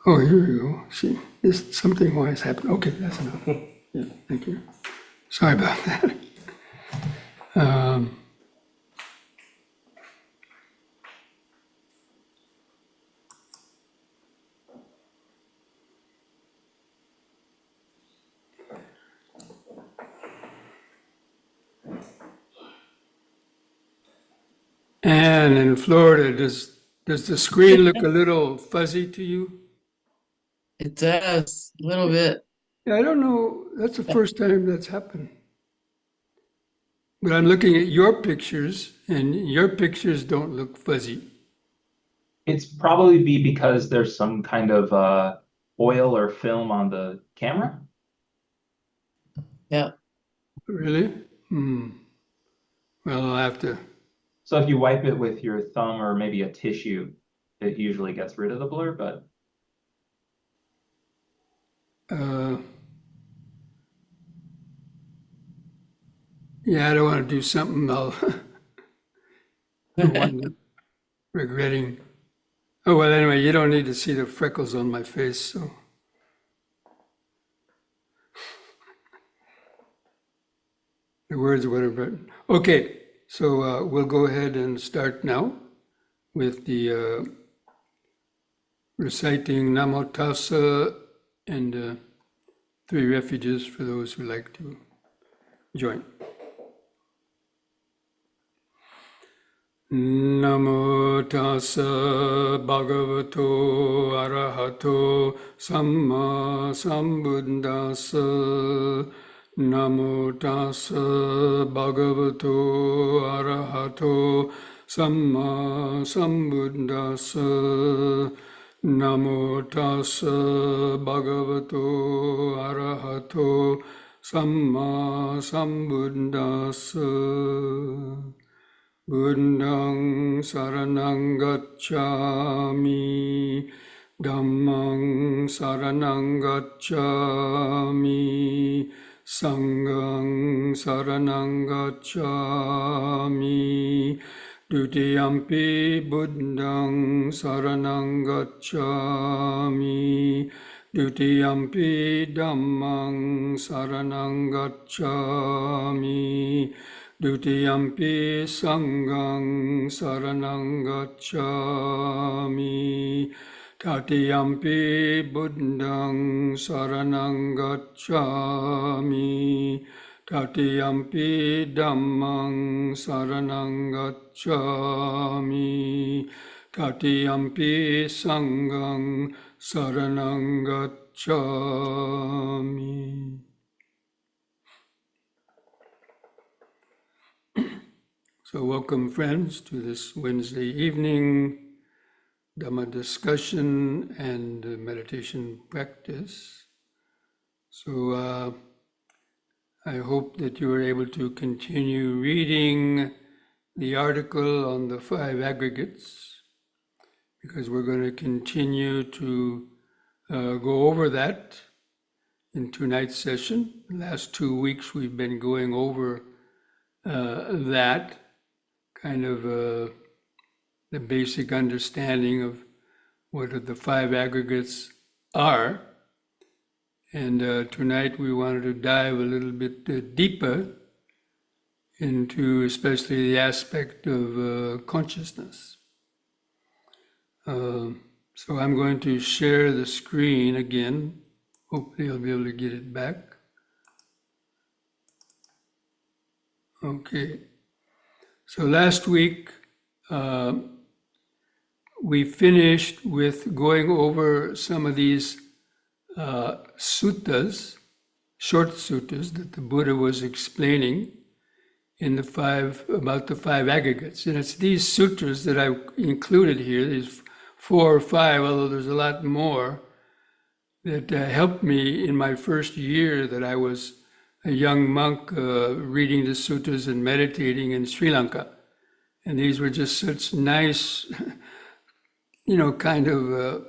Oh, here we go. See, this something always happen. Okay, that's enough. Yeah, thank you. Sorry about that. Um, and in Florida, does the screen look a little fuzzy to you? It does a little bit. Yeah, I don't know. That's the first time that's happened. But I'm looking at your pictures, and your pictures don't look fuzzy. It's probably be because there's some kind of oil or film on the camera. Yeah. Really? Hmm. Well, I'll have to. So if you wipe it with your thumb or maybe a tissue, it usually gets rid of the blur, but Uh, yeah, I don't want to do something I'll wind up regretting. Oh, well, anyway, you don't need to see the freckles on my face, so. The words would have written. Okay, so we'll go ahead and start now with the reciting Namo Tassa and three refuges for those who like to join. Namo tassa bhagavato arahato samma sambuddhassa. Namo tassa bhagavato arahato samma sambuddhassa. Namo tassa bhagavato arahato samma sambuddhassa. Buddhang saranang gacchami, Dhammang saranang gacchami, Sanghang saranang gacchami, Dutiyampi Buddhang saranang gacchami, Dutiyampi Dhammang saranang gacchami, Dutiyampi Sanghang saranang gacchami, Tatiyampi Buddhang saranang gacchami, Tatiyampi Dhammang saranang gacchami, Tatiyampi Sanghang saranang gacchami. So welcome, friends, to this Wednesday evening Dhamma discussion and meditation practice. So I hope that you are able to continue reading the article on the five aggregates, because we're going to continue to go over that in tonight's session. The last 2 weeks we've been going over that kind of the basic understanding of what the five aggregates are. And tonight we wanted to dive a little bit deeper into especially the aspect of consciousness. So I'm going to share the screen again. Hopefully I'll be able to get it back. Okay. So last week, we finished with going over some of these suttas, short suttas that the Buddha was explaining in about the five aggregates. And it's these sutras that I included here, these 4 or 5, although there's a lot more, that helped me in my first year that I was a young monk reading the sutras and meditating in Sri Lanka. And these were just such nice, kind of,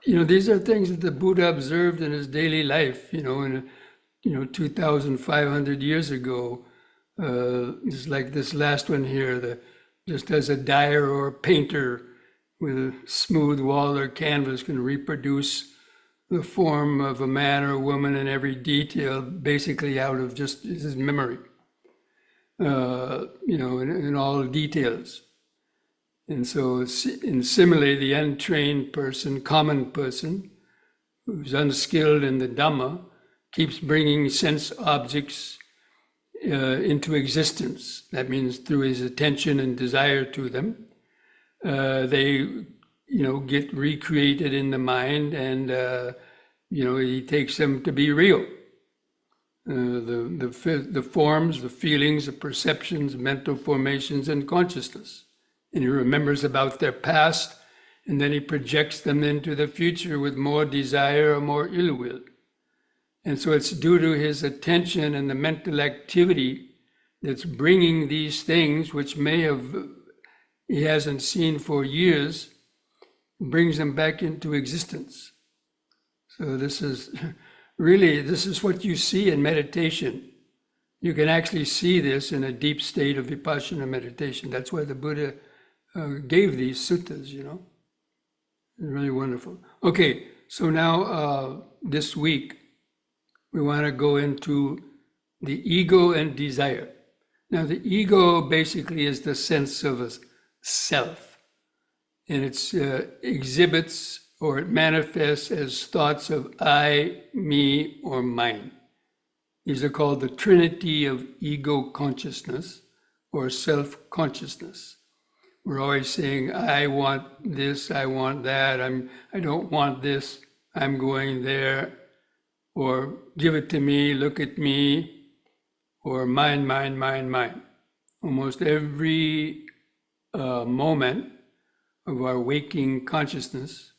these are things that the Buddha observed in his daily life, in 2,500 years ago. Just like this last one here, just as a dyer or a painter, with a smooth wall or canvas can reproduce the form of a man or a woman in every detail, basically out of just his memory, in all details. And so, and similarly, the untrained person, common person, who's unskilled in the Dhamma, keeps bringing sense objects into existence. That means through his attention and desire to them. They, get recreated in the mind, and he takes them to be real. The forms, the feelings, the perceptions, mental formations, and consciousness. And he remembers about their past, and then he projects them into the future with more desire or more ill will. And so it's due to his attention and the mental activity that's bringing these things, which he hasn't seen for years, brings them back into existence. So this is what you see in meditation. You can actually see this in a deep state of vipassana meditation. That's why the Buddha gave these suttas, It's really wonderful. Okay, so now this week, we want to go into the ego and desire. Now, the ego basically is the sense of a self, and it exhibits or it manifests as thoughts of I, me, or mine. These are called the trinity of ego consciousness or self-consciousness. We're always saying, I want this, I want that, I don't want this, I'm going there, or give it to me, look at me, or mine, mine, mine, mine. Almost every moment of our waking consciousness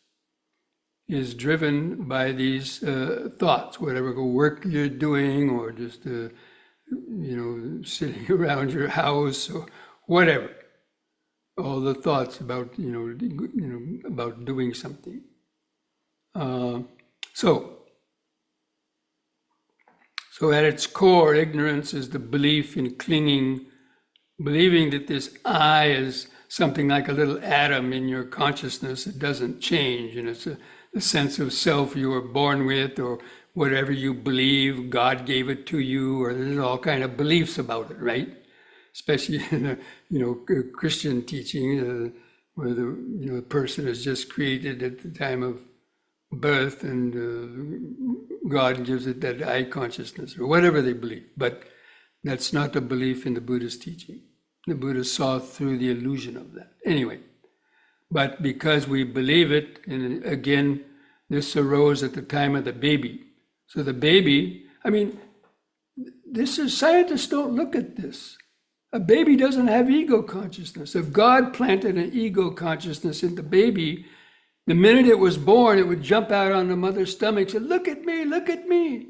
is driven by these thoughts, whatever work you're doing, or just sitting around your house, or whatever. All the thoughts about about doing something. So at its core, ignorance is the belief in clinging, believing that this I is something like a little atom in your consciousness that doesn't change, and it's a sense of self you were born with, or whatever you believe, God gave it to you, or there's all kind of beliefs about it, right? Especially in Christian teaching, where the person is just created at the time of birth, and God gives it that I consciousness, or whatever they believe. But that's not the belief in the Buddhist teaching. The Buddha saw through the illusion of that. Anyway, but because we believe it, and again, this arose at the time of the baby. So the baby, scientists don't look at this. A baby doesn't have ego consciousness. If God planted an ego consciousness in the baby, the minute it was born, it would jump out on the mother's stomach and say, look at me.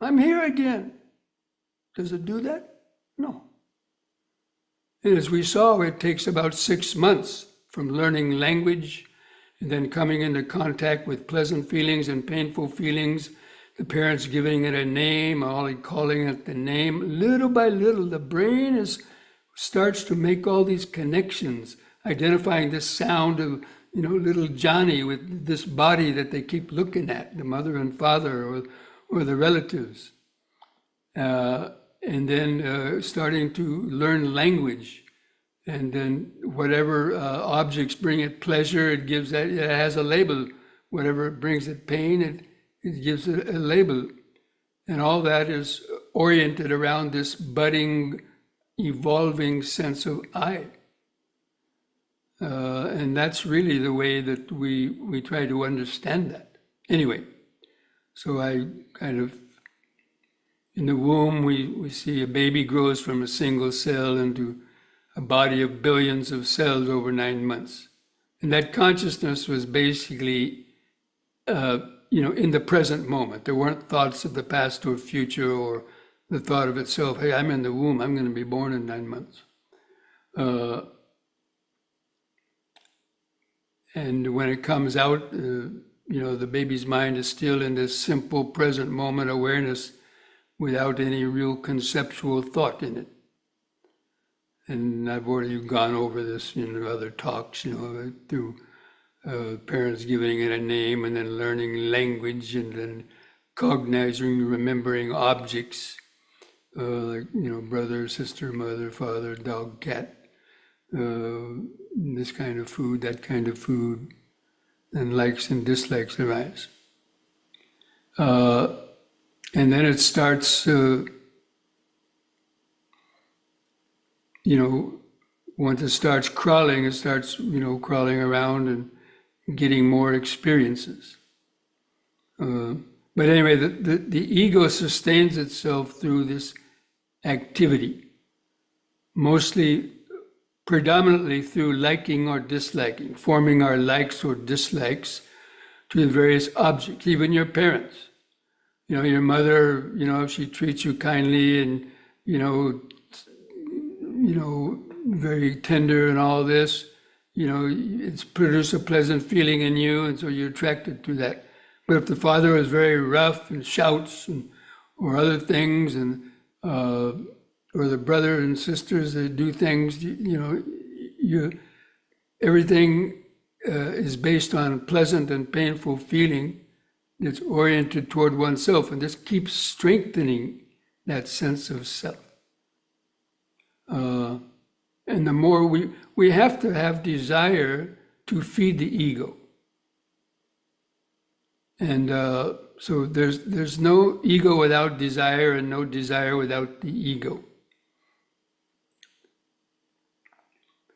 I'm here again. Does it do that? No. And as we saw, it takes about 6 months from learning language and then coming into contact with pleasant feelings and painful feelings, the parents giving it a name, all calling it the name. Little by little, the brain starts to make all these connections, identifying this sound of little Johnny with this body that they keep looking at, the mother and father or the relatives. And then starting to learn language. And then whatever objects bring it pleasure, it has a label. Whatever brings it pain, it gives it a label. And all that is oriented around this budding, evolving sense of I. And that's really the way that we try to understand that. Anyway, so I kind of, in the womb, we see a baby grows from a single cell into a body of billions of cells over 9 months. And that consciousness was basically, in the present moment. There weren't thoughts of the past or future, or the thought of itself, hey, I'm in the womb, I'm going to be born in 9 months. And when it comes out, the baby's mind is still in this simple present moment awareness without any real conceptual thought in it. And I've already gone over this in other talks, through parents giving it a name and then learning language and then cognizing, remembering objects, like, brother, sister, mother, father, dog, cat, this kind of food, that kind of food, and likes and dislikes arise. And then it starts, once it starts crawling, it starts, crawling around and getting more experiences. But anyway, the ego sustains itself through this activity, mostly, predominantly through liking or disliking, forming our likes or dislikes to the various objects, even your parents. Your mother, if she treats you kindly and, very tender and all this, it's produced a pleasant feeling in you, and so you're attracted to that. But if the father is very rough and shouts or other things, and or the brother and sisters that do things, everything is based on pleasant and painful feeling that's oriented toward oneself, and this keeps strengthening that sense of self. And the more we have to have desire to feed the ego. And so there's no ego without desire and no desire without the ego.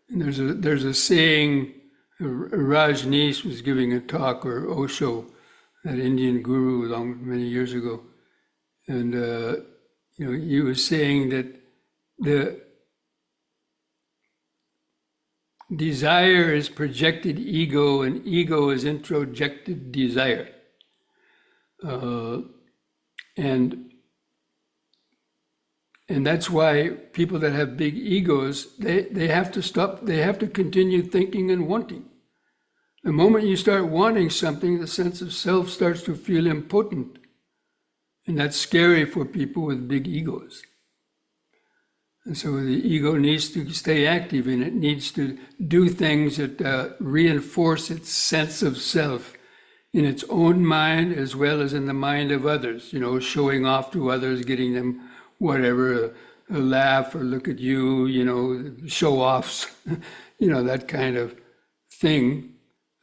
And there's a saying, Rajneesh was giving a talk, or Osho, that Indian guru many years ago. And he was saying that the desire is projected ego, and ego is introjected desire. And that's why people that have big egos, they have to stop, they have to continue thinking and wanting. The moment you start wanting something, the sense of self starts to feel impotent. And that's scary for people with big egos. And so the ego needs to stay active, and it needs to do things that reinforce its sense of self in its own mind as well as in the mind of others, showing off to others, getting them whatever, a laugh or look at you, show-offs, that kind of thing,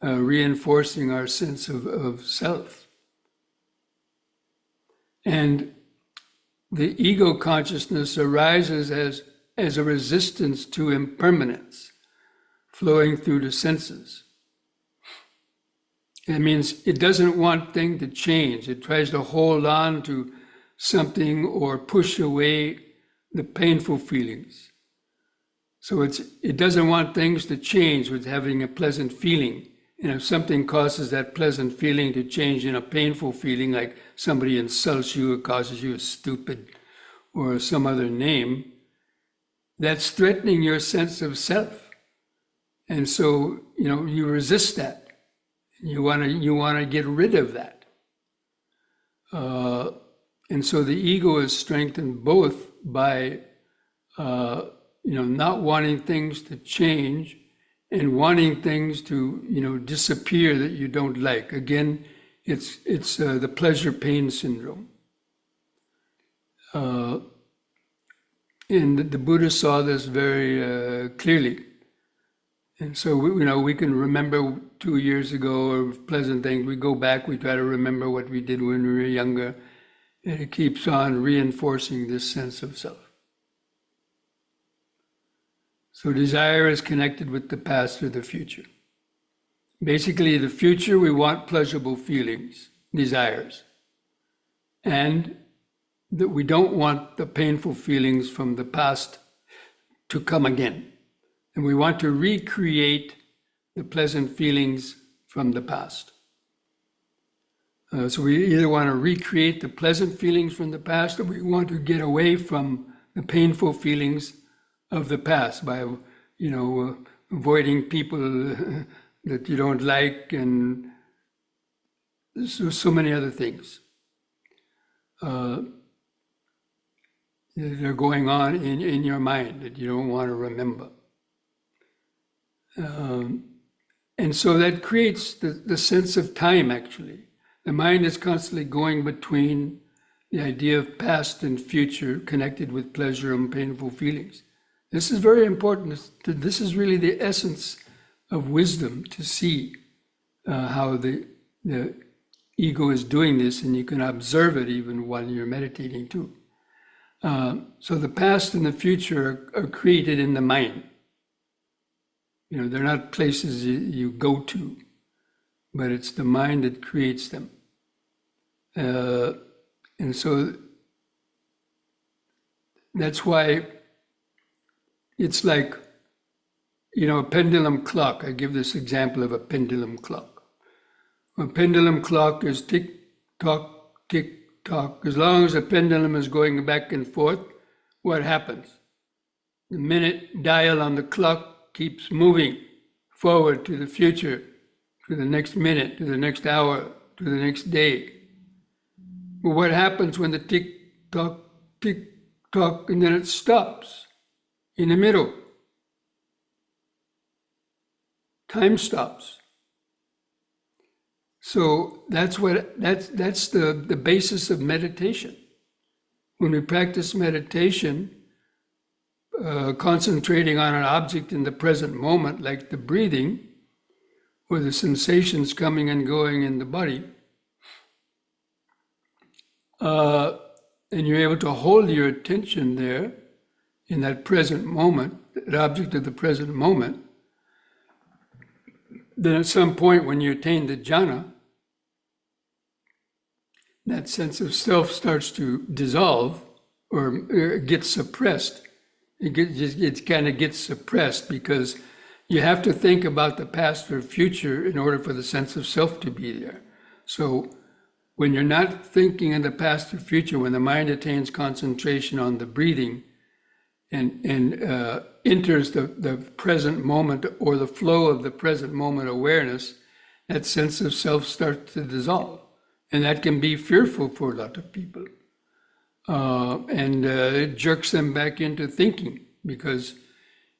reinforcing our sense of self. And the ego consciousness arises as a resistance to impermanence, flowing through the senses. It means it doesn't want things to change. It tries to hold on to something or push away the painful feelings. So it doesn't want things to change with having a pleasant feeling. And if something causes that pleasant feeling to change in a painful feeling, like somebody insults you or causes you a stupid or some other name, that's threatening your sense of self. And so, you resist that. You want to get rid of that. And so the ego is strengthened both by, not wanting things to change and wanting things to, disappear that you don't like. Again, it's the pleasure-pain syndrome. And the Buddha saw this very clearly. And so, we can remember 2 years ago of pleasant things. We go back, we try to remember what we did when we were younger. And it keeps on reinforcing this sense of self. So desire is connected with the past or the future. Basically, the future, we want pleasurable feelings, desires. And that we don't want the painful feelings from the past to come again. And we want to recreate the pleasant feelings from the past. So we either want to recreate the pleasant feelings from the past, or we want to get away from the painful feelings of the past by, avoiding people that you don't like, and so many other things. that are going on in your mind that you don't want to remember. And so that creates the sense of time, actually. The mind is constantly going between the idea of past and future connected with pleasure and painful feelings. This is very important. This is really the essence of wisdom, to see how the ego is doing this, and you can observe it even while you're meditating too. So the past and the future are created in the mind. You know, they're not places you go to, but it's the mind that creates them. And so that's why it's like, you know, a pendulum clock. I give this example of a pendulum clock. A pendulum clock is tick tock, tick tock. As long as the pendulum is going back and forth, what happens? The minute dial on the clock keeps moving forward to the future, to the next minute, to the next hour, to the next day. Well, what happens when the tick tock, and then it stops in the middle? Time stops. So that's the basis of meditation. When we practice meditation, concentrating on an object in the present moment, like the breathing, or the sensations coming and going in the body, and you're able to hold your attention there in that present moment, the object of the present moment, then at some point when you attain the jhana, that sense of self starts to dissolve or get suppressed. It kind of gets suppressed because you have to think about the past or future in order for the sense of self to be there. So when you're not thinking in the past or future, when the mind attains concentration on the breathing and enters the present moment or the flow of the present moment awareness, that sense of self starts to dissolve. And that can be fearful for a lot of people. And it jerks them back into thinking, because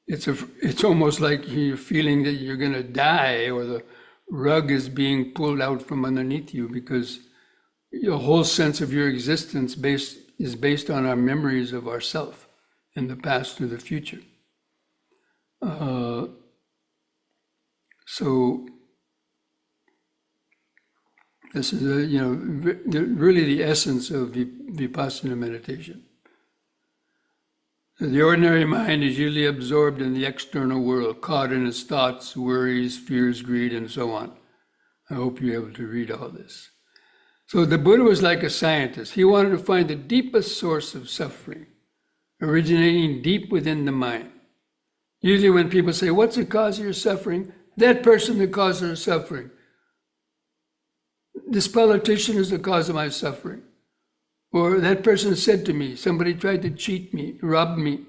it's almost like you're feeling that you're going to die, or the rug is being pulled out from underneath you, because your whole sense of your existence is based on our memories of ourself in the past or the future. So this is really the essence of vipassana meditation. The ordinary mind is usually absorbed in the external world, caught in its thoughts, worries, fears, greed, and so on. I hope you're able to read all this. So the Buddha was like a scientist. He wanted to find the deepest source of suffering, originating deep within the mind. Usually when people say, what's the cause of your suffering? That person the cause of their suffering. This politician is the cause of my suffering. Or that person said to me, somebody tried to cheat me, rob me.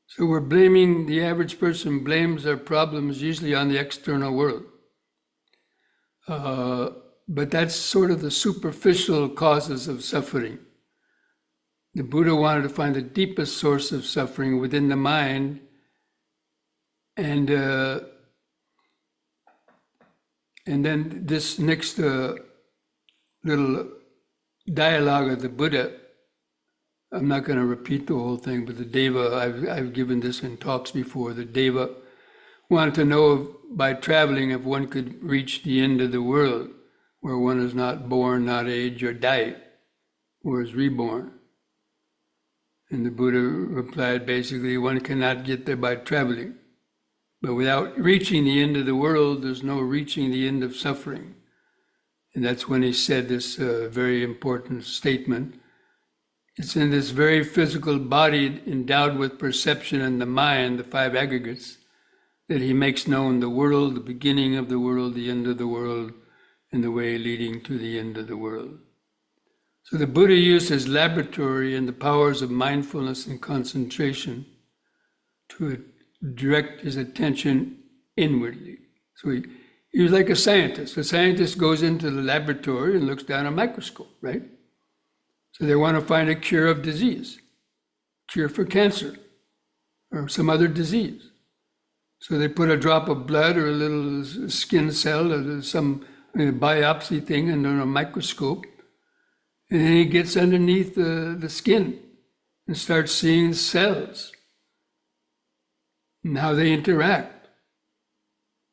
So we're blaming, the average person blames their problems usually on the external world. But that's sort of the superficial causes of suffering. The Buddha wanted to find the deepest source of suffering within the mind, and then this next little dialogue of the Buddha, I'm not going to repeat the whole thing, but the Deva, I've given this in talks before, the Deva wanted to know by traveling if one could reach the end of the world, where one is not born, not aged, or die, or is reborn. And the Buddha replied, basically, one cannot get there by traveling. But without reaching the end of the world, there's no reaching the end of suffering. And that's when he said this very important statement. It's in this very physical body endowed with perception and the mind, the five aggregates, that he makes known the world, the beginning of the world, the end of the world, and the way leading to the end of the world. So the Buddha used his laboratory and the powers of mindfulness and concentration to direct his attention inwardly. So he was like a scientist. A scientist goes into the laboratory and looks down a microscope, right? So they want to find a cure of disease. cure for cancer or some other disease. So they put a drop of blood or a little skin cell or some biopsy thing under a microscope, and then he gets underneath the skin and starts seeing cells and how they interact.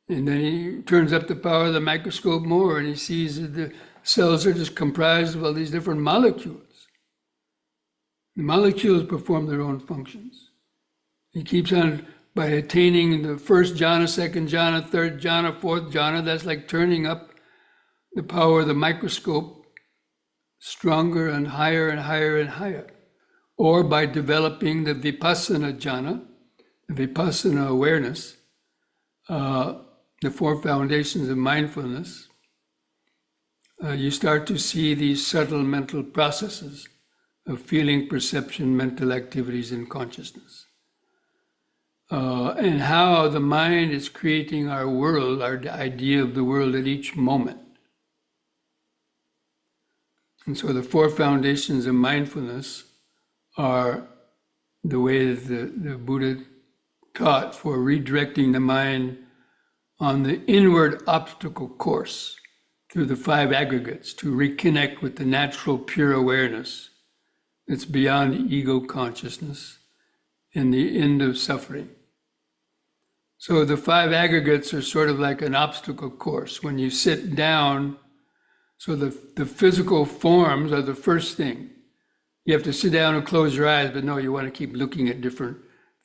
And then he turns up the power of the microscope more, and he sees that the cells are just comprised of all these different molecules. The molecules perform their own functions. He keeps on, by attaining the first jhana, second jhana, third jhana, fourth jhana, that's like turning up the power of the microscope stronger and higher and higher and higher. Or by developing the vipassana jhana, the vipassana awareness, the four foundations of mindfulness, you start to see these subtle mental processes of feeling, perception, mental activities, and consciousness. And how the mind is creating our world, our idea of the world at each moment. And so the four foundations of mindfulness are the way that the Buddha taught for redirecting the mind on the inward obstacle course through the five aggregates to reconnect with the natural pure awareness that's beyond ego consciousness and the end of suffering. So the five aggregates are sort of like an obstacle course. When you sit down, so the physical forms are the first thing. You have to sit down and close your eyes, but no, you want to keep looking at different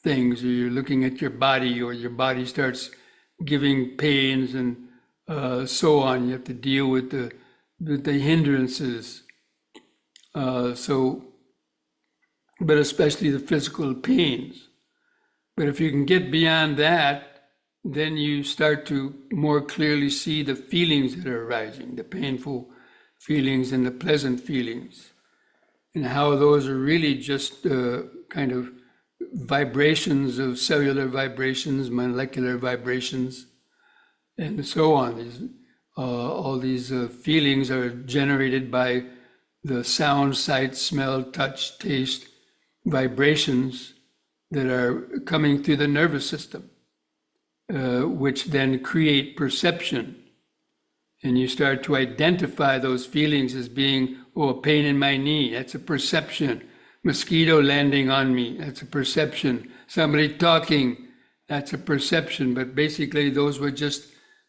things, or you're looking at your body, or your body starts giving pains and so on. You have to deal with the hindrances. But especially the physical pains. But if you can get beyond that, then you start to more clearly see the feelings that are arising, the painful feelings and the pleasant feelings, and how those are really just kind of vibrations of cellular vibrations, molecular vibrations, and so on. All these feelings are generated by the sound, sight, smell, touch, taste, vibrations that are coming through the nervous system, which then create perception. And you start to identify those feelings as being, oh, a pain in my knee, that's a perception. Mosquito landing on me, that's a perception. Somebody talking, that's a perception. But basically those were just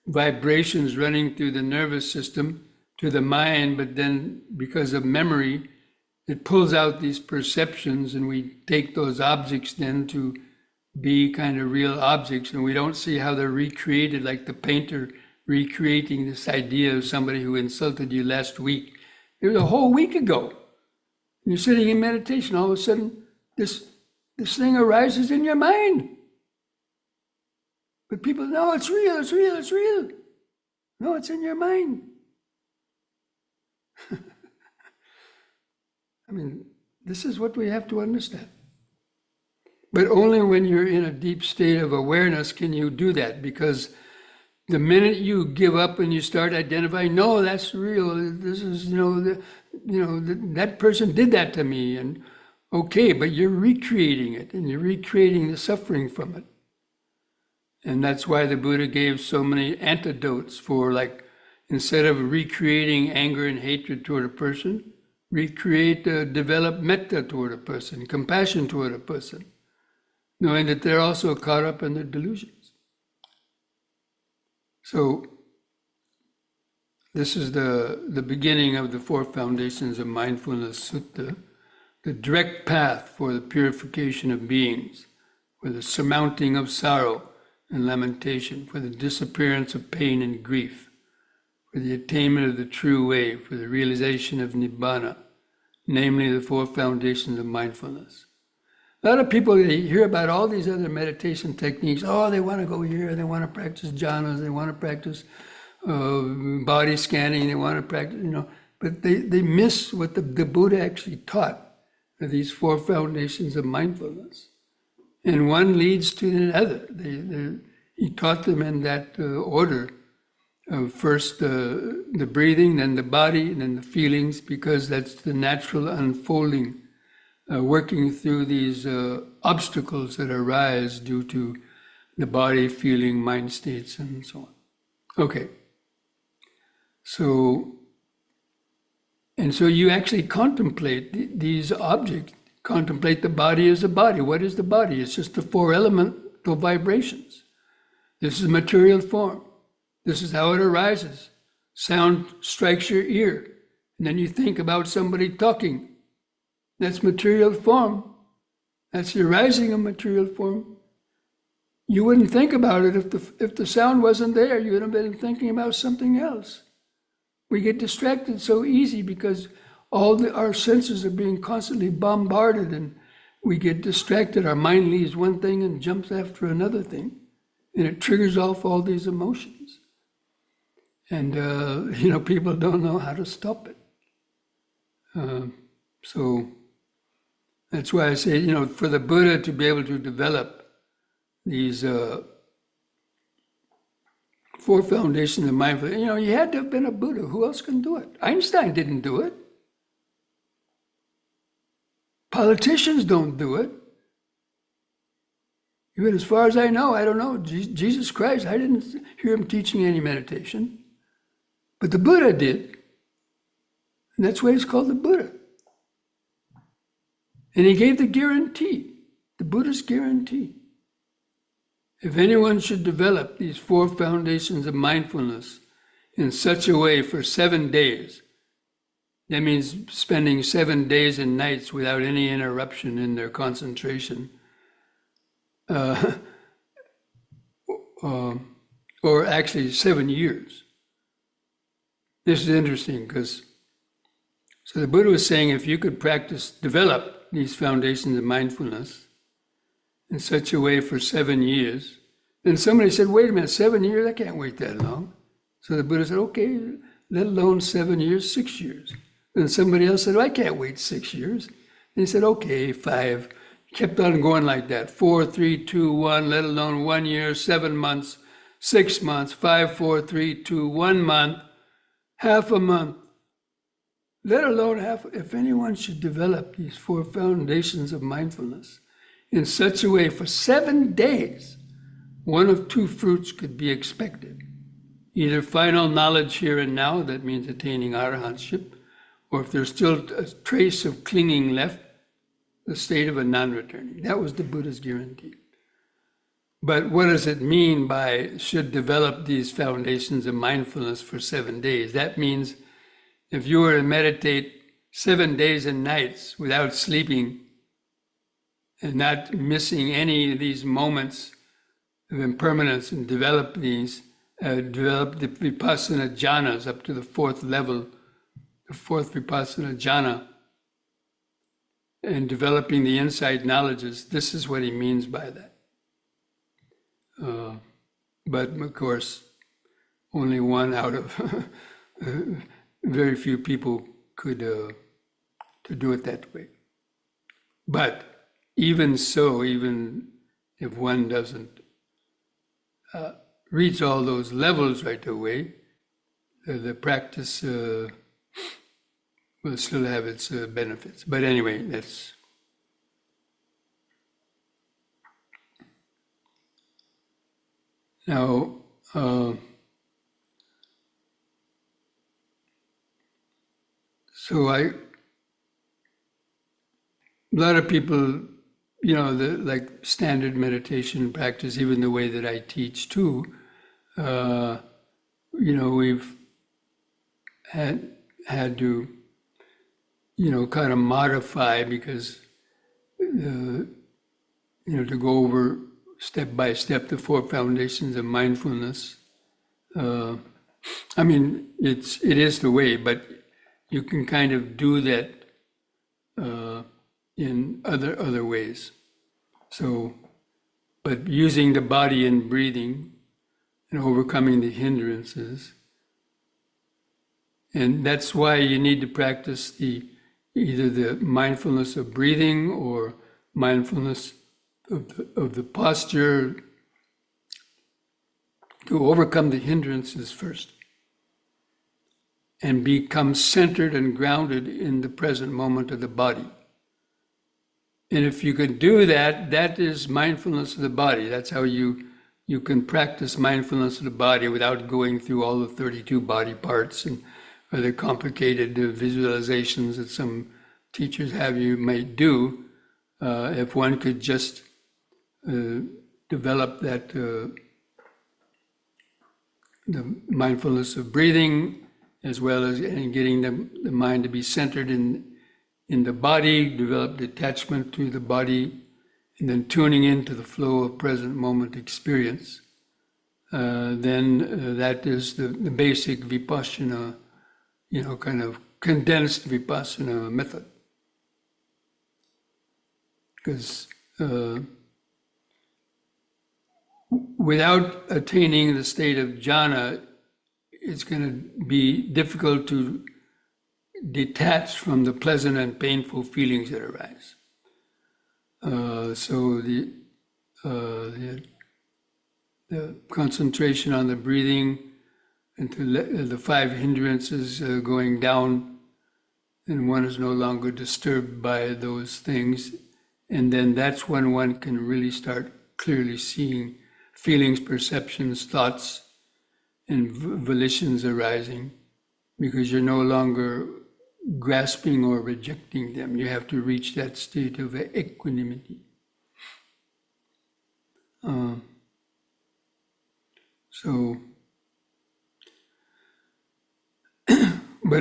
vibrations running through the nervous system to the mind, but then because of memory, it pulls out these perceptions, and we take those objects then to be kind of real objects, and we don't see how they're recreated, like the painter recreating this idea of somebody who insulted you last week. It was a whole week ago. You're sitting in meditation, all of a sudden this thing arises in your mind. But people, no, it's real, it's real, it's real. No, it's in your mind. I mean, this is what we have to understand. But only when you're in a deep state of awareness can you do that, because the minute you give up and you start identifying, no, that's real. This is, that person did that to me, and okay, but you're recreating it, and you're recreating the suffering from it. And that's why the Buddha gave so many antidotes for, like, instead of recreating anger and hatred toward a person, develop metta toward a person, compassion toward a person, knowing that they're also caught up in their delusions. So this is the beginning of the four foundations of mindfulness sutta, the direct path for the purification of beings, for the surmounting of sorrow and lamentation, for the disappearance of pain and grief, for the attainment of the true way, for the realization of nibbana, namely the four foundations of mindfulness. A lot of people, they hear about all these other meditation techniques. Oh, they want to go here, they want to practice jhanas, they want to practice body scanning, they want to practice, but they miss what the Buddha actually taught, these four foundations of mindfulness. And one leads to the other. He taught them in that order. First the breathing, then the body, and then the feelings, because that's the natural unfolding working through these obstacles that arise due to the body, feeling, mind states, and so on. Okay. So you actually contemplate these objects, contemplate the body as a body. What is the body? It's just the four elemental vibrations. This is material form. This is how it arises. Sound strikes your ear, and then you think about somebody talking. That's material form. That's the arising of material form. You wouldn't think about it if the sound wasn't there. You would have been thinking about something else. We get distracted so easy because our senses are being constantly bombarded, and we get distracted. Our mind leaves one thing and jumps after another thing, and it triggers off all these emotions. And people don't know how to stop it. So that's why I say, for the Buddha to be able to develop these four foundations of mindfulness, you had to have been a Buddha. Who else can do it? Einstein didn't do it. Politicians don't do it. Even as far as I know, I don't know, Jesus Christ, I didn't hear him teaching any meditation. But the Buddha did. And that's why he's called the Buddha. And he gave the guarantee, the Buddha's guarantee. If anyone should develop these four foundations of mindfulness in such a way for 7 days, that means spending 7 days and nights without any interruption in their concentration, or actually 7 years. This is interesting because, so the Buddha was saying if you could develop these foundations of mindfulness in such a way for 7 years, then somebody said, wait a minute, 7 years? I can't wait that long. So the Buddha said, okay, let alone 7 years, 6 years. Then somebody else said, I can't wait 6 years. And he said, okay, 5. Kept on going like that. 4, 3, 2, 1, let alone 1 year, 7 months, 6 months, 5, 4, 3, 2, 1 month, half a month. Let alone if anyone should develop these four foundations of mindfulness in such a way for 7 days, one of two fruits could be expected. Either final knowledge here and now, that means attaining arahantship, or if there's still a trace of clinging left, the state of a non-returning. That was the Buddha's guarantee. But what does it mean by should develop these foundations of mindfulness for 7 days? That means if you were to meditate 7 days and nights without sleeping and not missing any of these moments of impermanence and develop the vipassana jhanas up to the 4th level, the 4th vipassana jhana, and developing the insight knowledges, this is what he means by that. But of course, only one out of very few people could to do it that way. But even so, even if one doesn't reach all those levels right away, the practice will still have its benefits. But anyway, that's... Now, a lot of people, like standard meditation practice, even the way that I teach too, we've had to, kind of modify because, to go over step by step the four foundations of mindfulness. It is the way, but you can kind of do that in other ways. So, but using the body and breathing and overcoming the hindrances. And that's why you need to practice either the mindfulness of breathing or mindfulness of the posture to overcome the hindrances first and become centered and grounded in the present moment of the body. And if you can do that, that is mindfulness of the body. That's how you can practice mindfulness of the body without going through all the 32 body parts and other complicated visualizations that some teachers have you might do. If one could just develop that the mindfulness of breathing, as well as getting the mind to be centered in the body, develop detachment to the body, and then tuning into the flow of present moment experience, then that is the basic Vipassana, kind of condensed Vipassana method. Because without attaining the state of jhana, it's going to be difficult to detach from the pleasant and painful feelings that arise. So the concentration on the breathing and to let the five hindrances going down, and one is no longer disturbed by those things. And then that's when one can really start clearly seeing feelings, perceptions, thoughts, and volitions arising, because you're no longer grasping or rejecting them. You have to reach that state of equanimity. But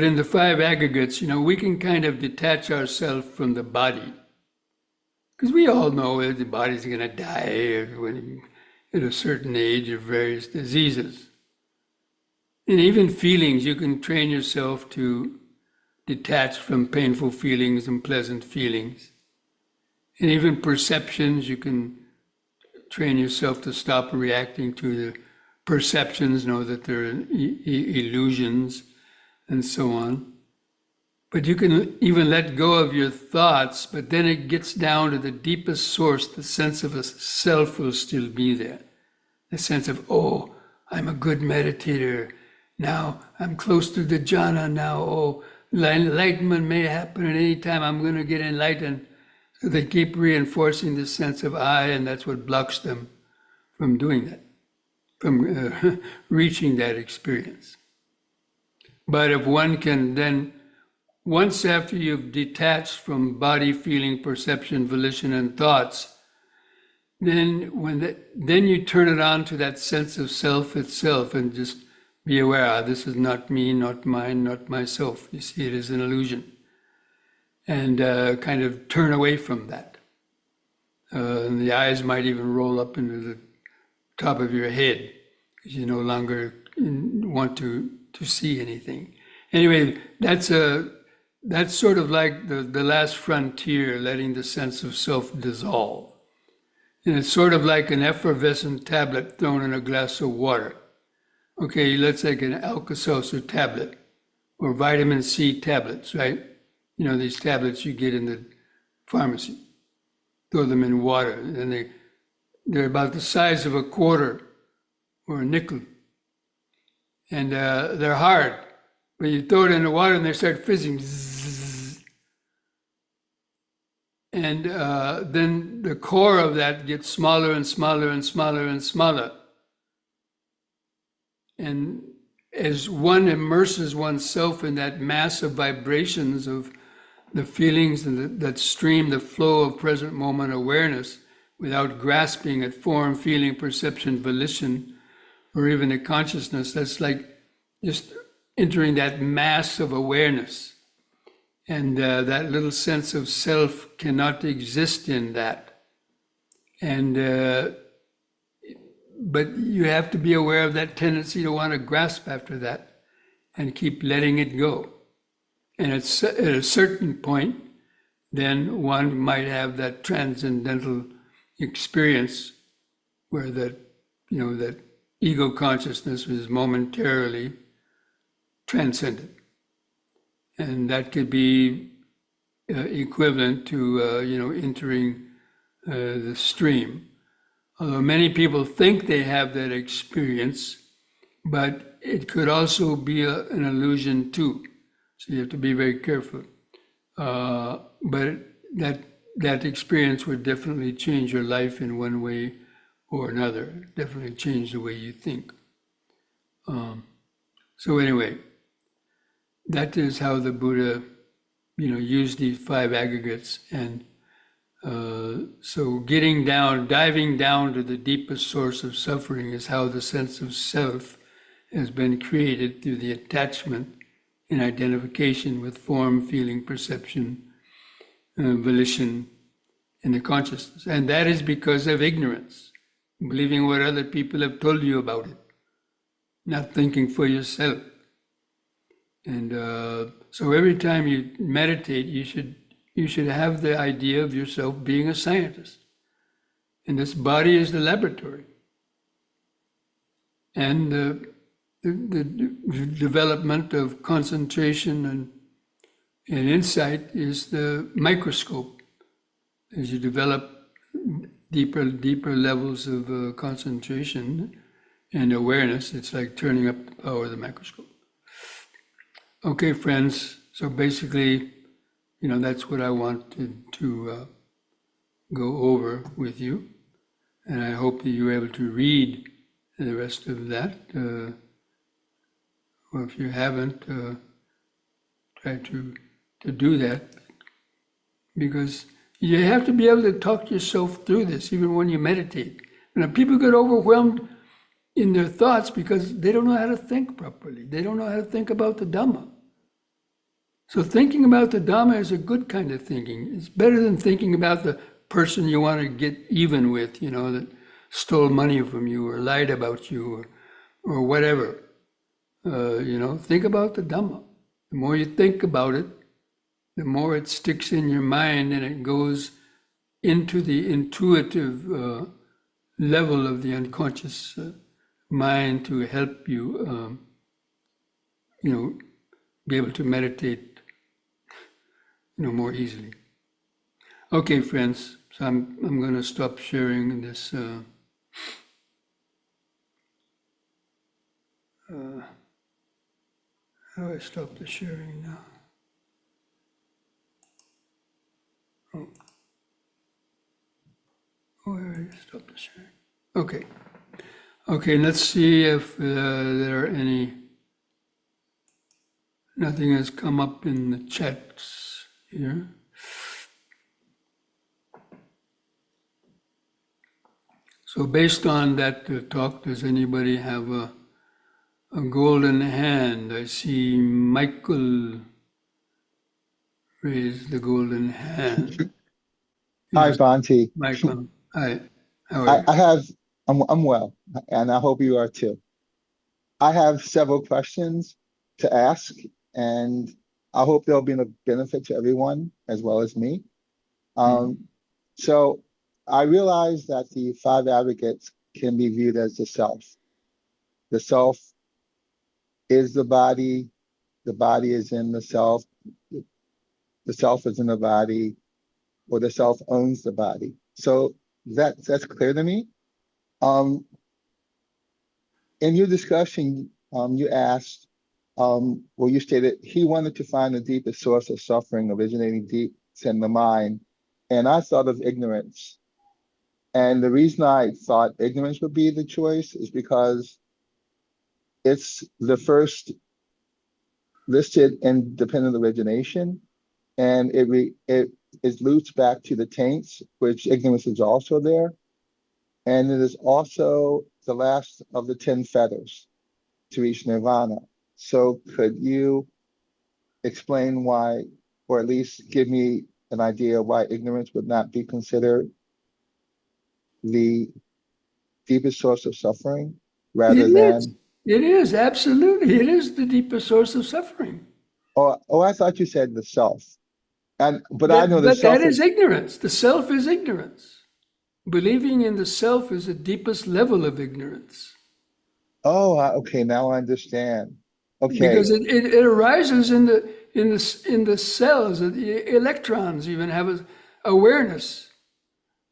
in the five aggregates, we can kind of detach ourselves from the body, because we all know that the body's going to die when at a certain age of various diseases. And even feelings, you can train yourself to detach from painful feelings and pleasant feelings. And even perceptions, you can train yourself to stop reacting to the perceptions, know that they're illusions, and so on. But you can even let go of your thoughts, but then it gets down to the deepest source. The sense of a self will still be there. The sense of, oh, I'm a good meditator. Now I'm close to the jhana now. Oh, enlightenment may happen at any time. I'm going to get enlightened. So they keep reinforcing this sense of I, and that's what blocks them from doing that, from reaching that experience. But if one can then, once after you've detached from body, feeling, perception, volition, and thoughts, then then you turn it on to that sense of self itself and just be aware, this is not me, not mine, not myself. You see it as an illusion. And kind of turn away from that. And the eyes might even roll up into the top of your head, because you no longer want to see anything. Anyway, that's sort of like the last frontier, letting the sense of self dissolve. And it's sort of like an effervescent tablet thrown in a glass of water. Okay, let's take an Alka-Seltzer tablet or vitamin C tablets, right? These tablets you get in the pharmacy. Throw them in water, and they're about the size of a quarter or a nickel. And they're hard, but you throw it in the water and they start fizzing. Zzz. And then the core of that gets smaller and smaller and smaller and smaller. And as one immerses oneself in that mass of vibrations of the feelings and that stream, the flow of present moment awareness, without grasping at form, feeling, perception, volition, or even a consciousness, that's like just entering that mass of awareness. And that little sense of self cannot exist in that. And but you have to be aware of that tendency to want to grasp after that and keep letting it go. And at a certain point, then one might have that transcendental experience where that ego consciousness is momentarily transcended. And that could be equivalent to, entering the stream. Although many people think they have that experience, but it could also be an illusion too. So you have to be very careful. But that experience would definitely change your life in one way or another, definitely change the way you think. So anyway, that is how the Buddha, used these five aggregates. And so diving down to the deepest source of suffering is how the sense of self has been created through the attachment and identification with form, feeling, perception, volition, and the consciousness. And that is because of ignorance, believing what other people have told you about it, not thinking for yourself. And so every time you meditate, you should have the idea of yourself being a scientist. And this body is the laboratory. And the development of concentration and insight is the microscope. As you develop deeper levels of concentration and awareness, it's like turning up the power of the microscope. Okay, friends, so basically, that's what I wanted to go over with you. And I hope that you were able to read the rest of that. Or if you haven't, try to do that. Because you have to be able to talk yourself through this, even when you meditate. People get overwhelmed in their thoughts because they don't know how to think properly. They don't know how to think about the Dhamma. So thinking about the Dhamma is a good kind of thinking. It's better than thinking about the person you want to get even with, that stole money from you or lied about you or whatever. Think about the Dhamma. The more you think about it, the more it sticks in your mind and it goes into the intuitive level of the unconscious mind to help you, be able to meditate, more easily. Okay, friends. So I'm going to stop sharing this. How do I stop the sharing now? I already stopped the sharing. Okay. Okay, let's see if there are nothing has come up in the chats here. So based on that talk, does anybody have a golden hand? I see Michael raise the golden hand. Hi, Bhante. Michael, hi. How are you? I'm well, and I hope you are too. I have several questions to ask, and I hope they'll be a benefit to everyone as well as me. So I realize that the five aggregates can be viewed as the self. The self is the body is in the self is in the body, or the self owns the body. So that's clear to me. In your discussion, you asked, you stated he wanted to find the deepest source of suffering originating deep in the mind. And I thought of ignorance. And the reason I thought ignorance would be the choice is because it's the first listed in dependent origination. And it loops back to the taints, which ignorance is also there. And it is also the last of the 10 fetters to reach nirvana. So could you explain why, or at least give me an idea why ignorance would not be considered the deepest source of suffering rather than... It is, absolutely. It is the deepest source of suffering. Oh, I thought you said the self. But I know the self that is ignorance. The self is ignorance. Believing in the self is the deepest level of ignorance. Oh, okay. Now I understand. Okay. Because it arises in the cells. The electrons even have awareness.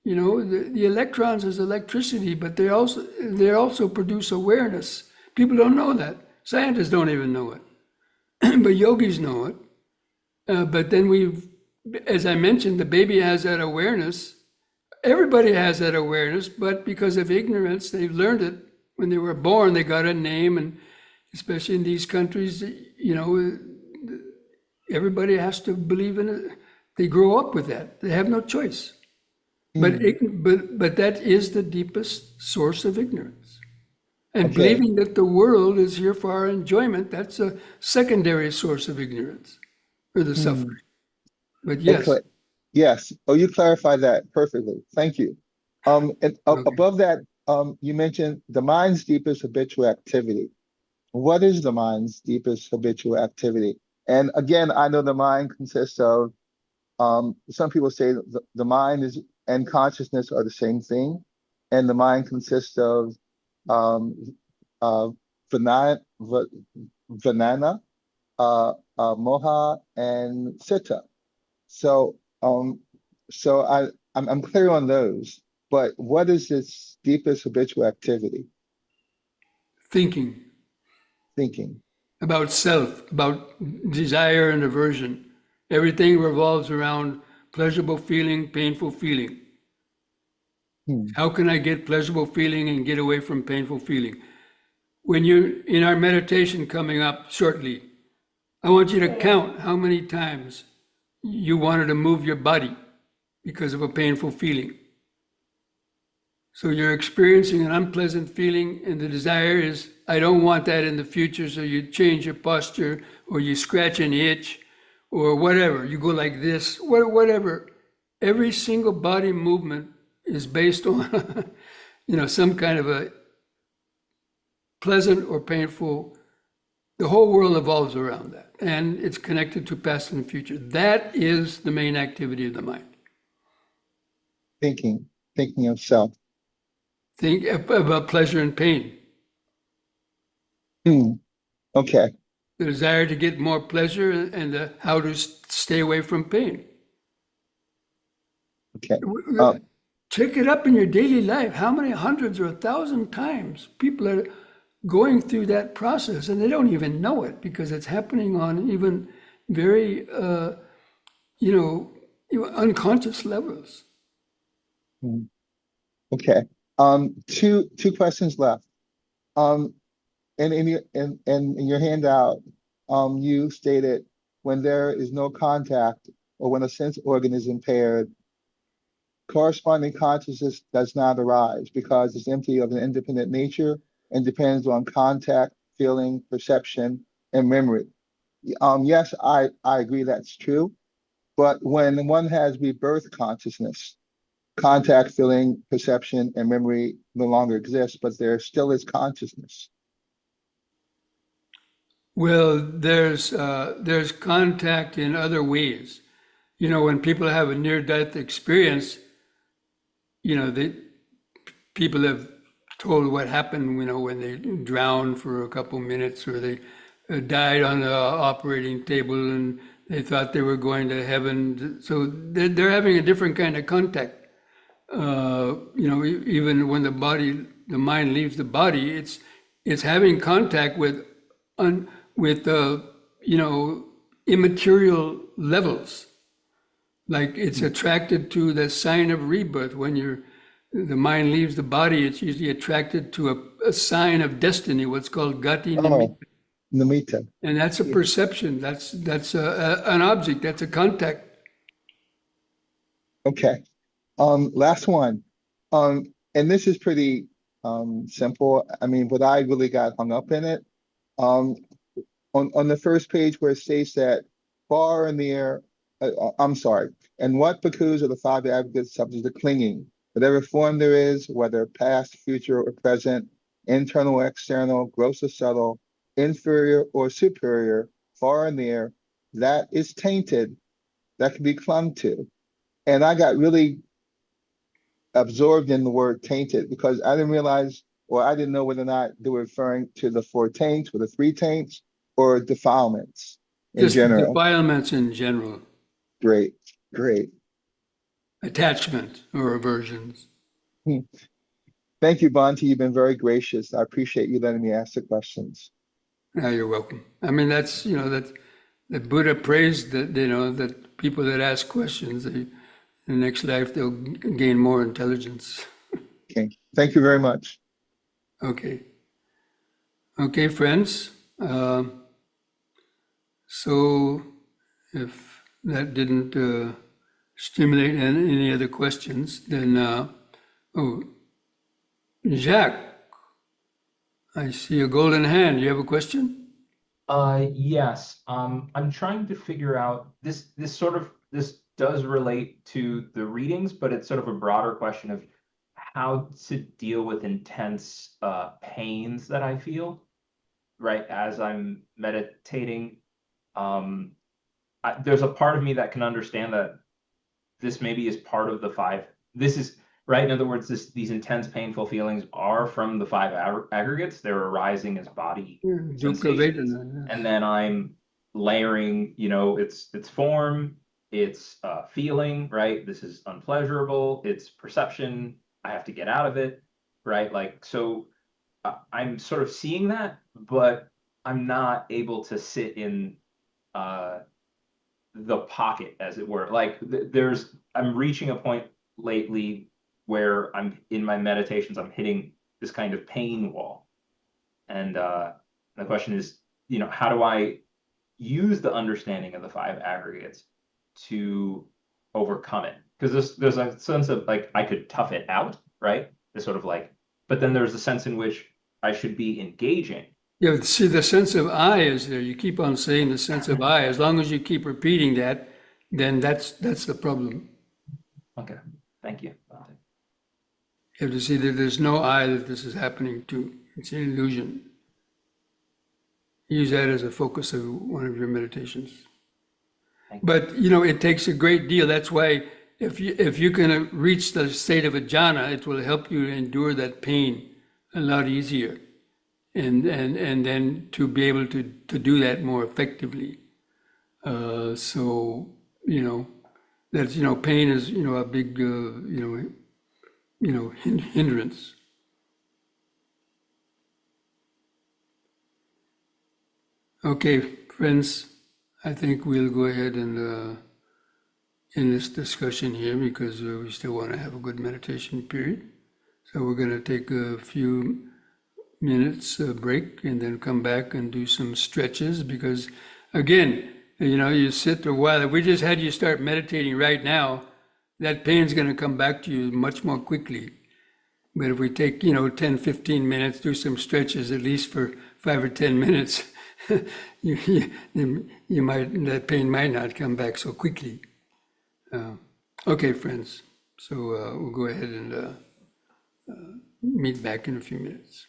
The electrons is electricity, but they also produce awareness. People don't know that. Scientists don't even know it, but yogis know it. But then we've as I mentioned, the baby has that awareness. Everybody has that awareness, but because of ignorance, they've learned it when they were born. They got a name, and especially in these countries, everybody has to believe in it. They grow up with that. They have no choice. But that is the deepest source of ignorance. And Okay. believing that the world is here for our enjoyment, that's a secondary source of ignorance or the suffering. But yes, Okay. Yes. Oh, you clarified that perfectly. Thank you. And okay. above that, you mentioned the mind's deepest habitual activity. What is the mind's deepest habitual activity? And again, I know the mind consists of, some people say the mind is and consciousness are the same thing. And the mind consists of um, uh, vana, vanana, moha, and citta. So, I'm clear on those, but what is its deepest habitual activity? Thinking Thinking. about self, about desire and aversion. Everything revolves around pleasurable feeling, painful feeling. Hmm. How can I get pleasurable feeling and get away from painful feeling? When you're in our meditation coming up shortly, I want you to count how many times you wanted to move your body because of a painful feeling. So you're experiencing an unpleasant feeling, and the desire is, I don't want that in the future. So you change your posture, or you scratch an itch, or whatever. You go like this, whatever. Every single body movement is based on, some kind of a pleasant or painful. The whole world evolves around that, and it's connected to past and future. That is the main activity of the mind. Thinking of self. Think about pleasure and pain. Hmm. Okay. The desire to get more pleasure and how to stay away from pain. Okay. Um, Check it up in your daily life. How many hundreds or 1,000 times people are going through that process and they don't even know it because it's happening on even very, unconscious levels. okay. Two questions left. Um, and in your handout, you stated when there is no contact or when a sense organ is impaired, corresponding consciousness does not arise because it's empty of an independent nature and depends on contact, feeling, perception, and memory. Yes, I agree that's true. But when one has rebirth consciousness, contact, feeling, perception, and memory no longer exist, but there still is consciousness. Well, there's contact in other ways. When people have a near-death experience, they people have told what happened, when they drowned for a couple minutes or they died on the operating table and they thought they were going to heaven. So they're having a different kind of contact. Even when the mind leaves the body, it's having contact with immaterial levels. Like it's attracted to the sign of rebirth. When the mind leaves the body, it's usually attracted to a sign of destiny, what's called gati nimitta. Oh, nimitta. And that's a perception. That's an object. That's a contact. Okay. Last one. And this is pretty simple. I mean, but I really got hung up in it. Um, on the first page where it states that far and near, I'm sorry, and what bhikkhus are the five advocates subject to clinging, whatever form there is, whether past, future, or present, internal or external, gross or subtle, inferior or superior, far and near, that is tainted, that can be clung to. And I got really absorbed in the word tainted because I didn't realize, or I didn't know whether or not they were referring to the four taints or the three taints or defilements in Just general. defilements in general, Great, great. attachment or aversions. Hmm. Thank you, Bhante. You've been very gracious. I appreciate you letting me ask the questions. You're welcome. I mean, that's that Buddha praised that, that people that ask questions, in the next life, they'll gain more intelligence. Okay, thank you very much. Okay. Okay, friends. So if that didn't stimulate any other questions, then, oh, Jacques, I see a golden hand. You have a question? Yes. I'm trying to figure out this does relate to the readings, but it's sort of a broader question of how to deal with intense pains that I feel, right, as I'm meditating. Um, there's a part of me that can understand that this maybe is part of the five. This is right. In other words, these intense, painful feelings are from the five aggregates. They're arising as body Dukkha sensations, Vedana, and yes. then I'm layering, its form, its feeling. Right. This is unpleasurable. It's perception. I have to get out of it. Right. Like so, I'm sort of seeing that, but I'm not able to sit in uh, the pocket, as it were. Like I'm reaching a point lately where I'm in my meditations, I'm hitting this kind of pain wall. And the question is, how do I use the understanding of the five aggregates to overcome it? Because there's a sense of like I could tough it out, right? This sort of like, but then there's a sense in which I should be engaging. Yeah, see, the sense of I is there. You keep on saying the sense of I. As long as you keep repeating that, then that's the problem. Okay, thank you. You have to see that there's no I that this is happening to. It's an illusion. Use that as a focus of one of your meditations. Thank you. But it takes a great deal. That's why if you can reach the state of a jhana, it will help you endure that pain a lot easier, and then to be able to do that more effectively. So that's pain is a big hindrance. Okay, friends, I think we'll go ahead and end this discussion here because we still want to have a good meditation period. So we're going to take a few minutes break and then come back and do some stretches because, again, you sit a while. If we just had you start meditating right now, that pain's going to come back to you much more quickly. But if we take, 10, 15 minutes, do some stretches, at least for 5 or 10 minutes, that pain might not come back so quickly. Okay, friends. So we'll go ahead and meet back in a few minutes.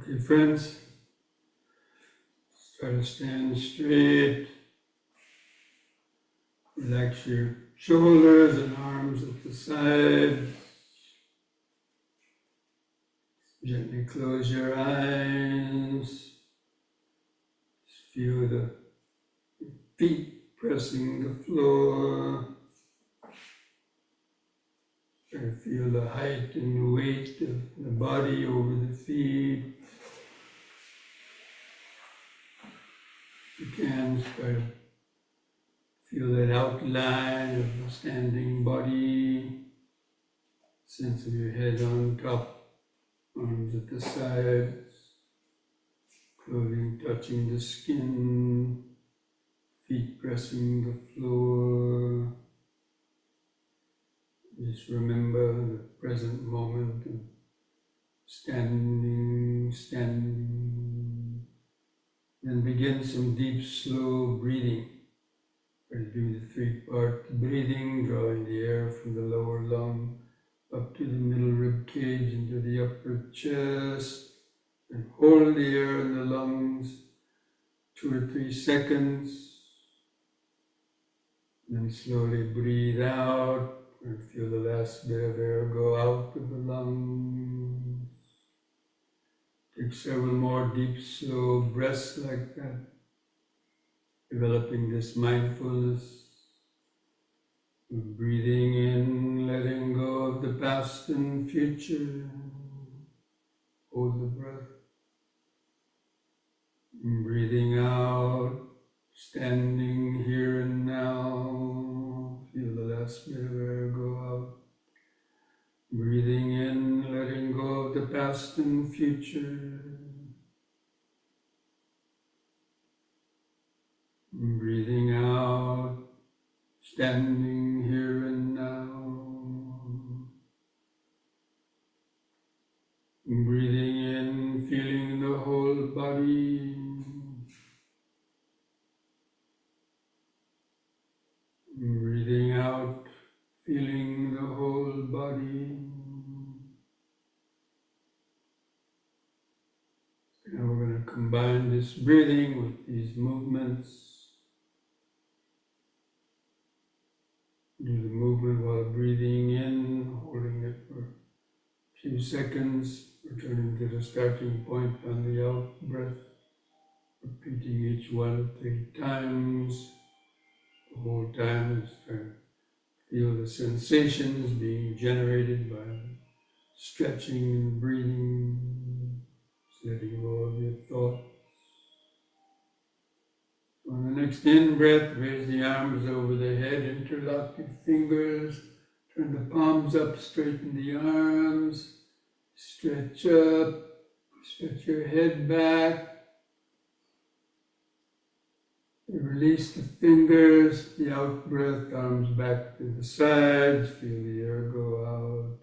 Okay, friends, try to stand straight. Relax your shoulders and arms at the sides. Gently close your eyes. Feel the feet pressing the floor. Try to feel the height and the weight of the body over the feet. If you can, try to feel that outline of the standing body. Sense of your head on top, arms at the sides, clothing touching the skin, feet pressing the floor. Just remember the present moment of standing. Then begin some deep, slow breathing. Try to do the three-part breathing, drawing the air from the lower lung up to the middle rib cage into the upper chest, and hold the air in the lungs 2 or 3 seconds. Then slowly breathe out and feel the last bit of air go out of the lungs. Take several more deep, slow breaths like that, developing this mindfulness. Breathing in, letting go of the past and future. Hold the breath. Breathing out, standing here and now. Feel the last bit of air go out. Breathing in, letting go of the past and future. Breathing out, standing here and now. Breathing in, feeling the whole body. Breathing out, feeling the whole body. Now we're going to combine this breathing with these movements. Do the movement while breathing in, holding it for a few seconds, returning to the starting point on the out breath, repeating each one 3 times. The whole time is trying to feel the sensations being generated by stretching and breathing, letting go of your thoughts. On the next in-breath, raise the arms over the head, interlock your fingers, turn the palms up, straighten the arms, stretch up, stretch your head back, release the fingers, the out breath, arms back to the sides, feel the air go out.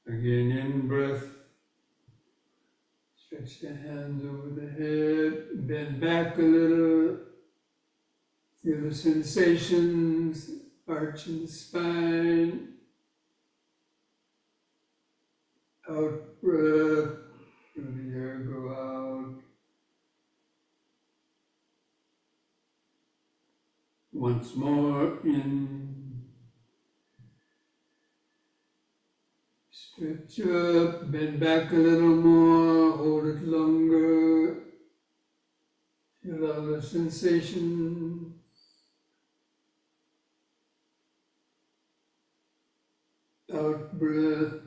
Again, in breath. Stretch the hands over the head, bend back a little, feel the sensations, arch in the spine, out breath, feel the air go out. Once more, in, stretch up, bend back a little more, hold it longer, feel all the sensations. Out breath.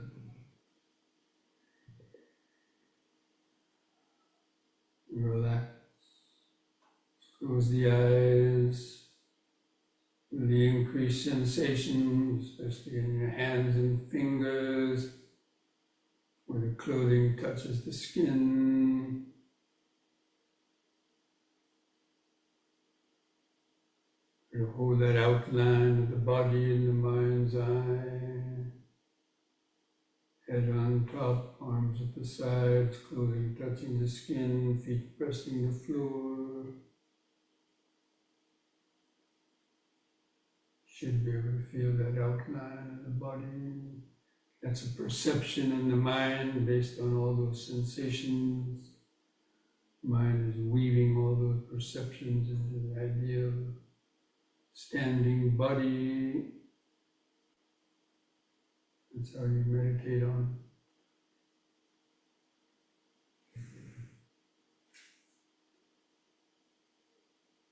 Relax. Close the eyes. Feel the increased sensation, especially in your hands and fingers, where the clothing touches the skin. You hold that outline of the body in the mind's eye. Head on top, arms at the sides, clothing touching the skin, feet pressing the floor. Should be able to feel that outline of the body. That's a perception in the mind based on all those sensations. Mind is weaving all those perceptions into the idea of standing body. That's how you meditate on.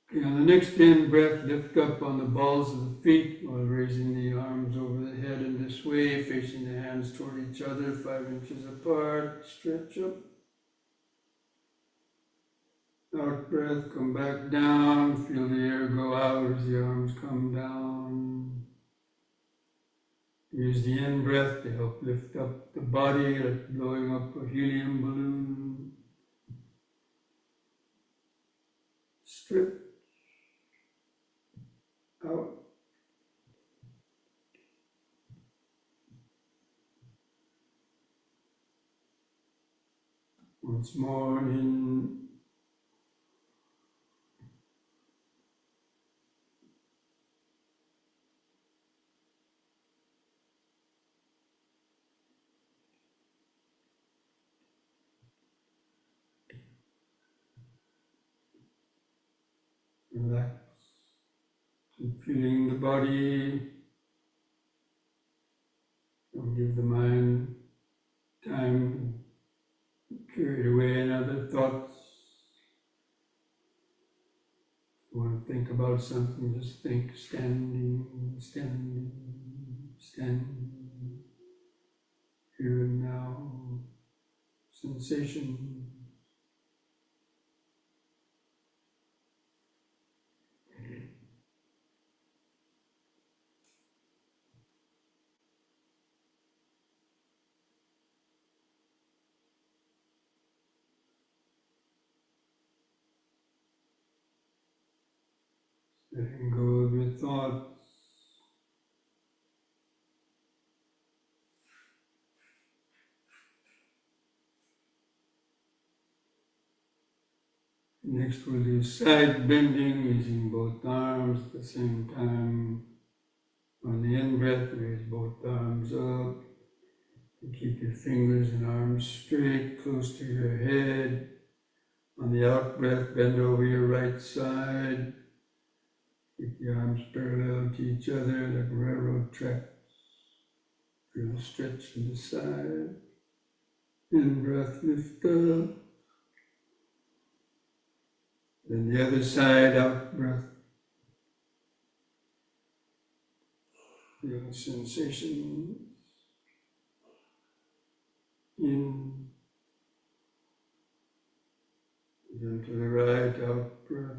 Okay, on the next in breath, lift up on the balls of the feet while raising the arms over the head in this way, facing the hands toward each other, 5 inches apart. Stretch up. Out breath, come back down. Feel the air go out as the arms come down. Use the in breath to help lift up the body, like blowing up a helium balloon. Strip out. Once more in. Relax. Keep feeling the body. Don't give the mind time carried away in other thoughts. If you want to think about something, just think standing, standing, standing, here and now, sensation. Letting go of your thoughts. Next we'll do side bending, using both arms at the same time. On the in-breath, raise both arms up. And keep your fingers and arms straight, close to your head. On the out-breath, bend over your right side. Keep the arms parallel to each other like railroad tracks. Feel the stretch in the side. In-breath, lift up. Then the other side, out-breath. Feel the sensation. In. Then to the right, out-breath.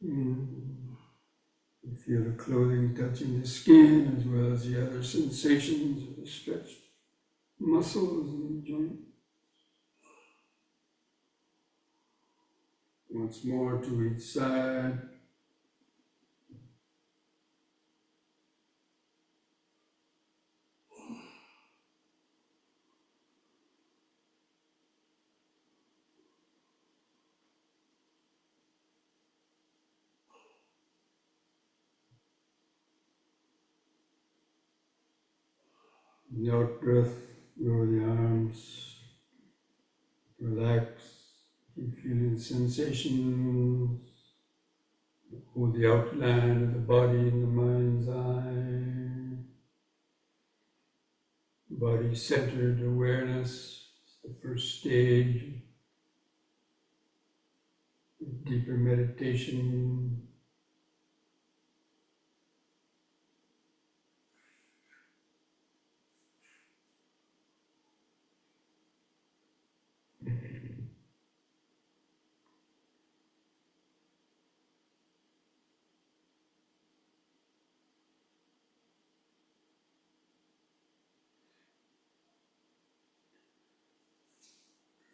In. You feel the clothing touching the skin as well as the other sensations of the stretched muscles in the joint. Once more to each side. The out breath, lower the arms, relax, keep feeling sensations, hold the outline of the body in the mind's eye. Body-centered awareness is the first stage of deeper meditation.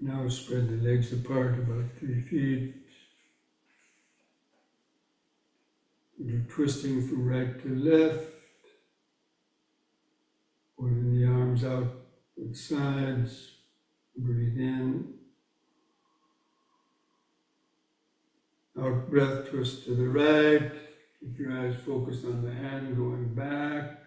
Now spread the legs apart about 3 feet. You're twisting from right to left, holding the arms out to the sides. Breathe in. Out breath, twist to the right. Keep your eyes focused on the hand going back.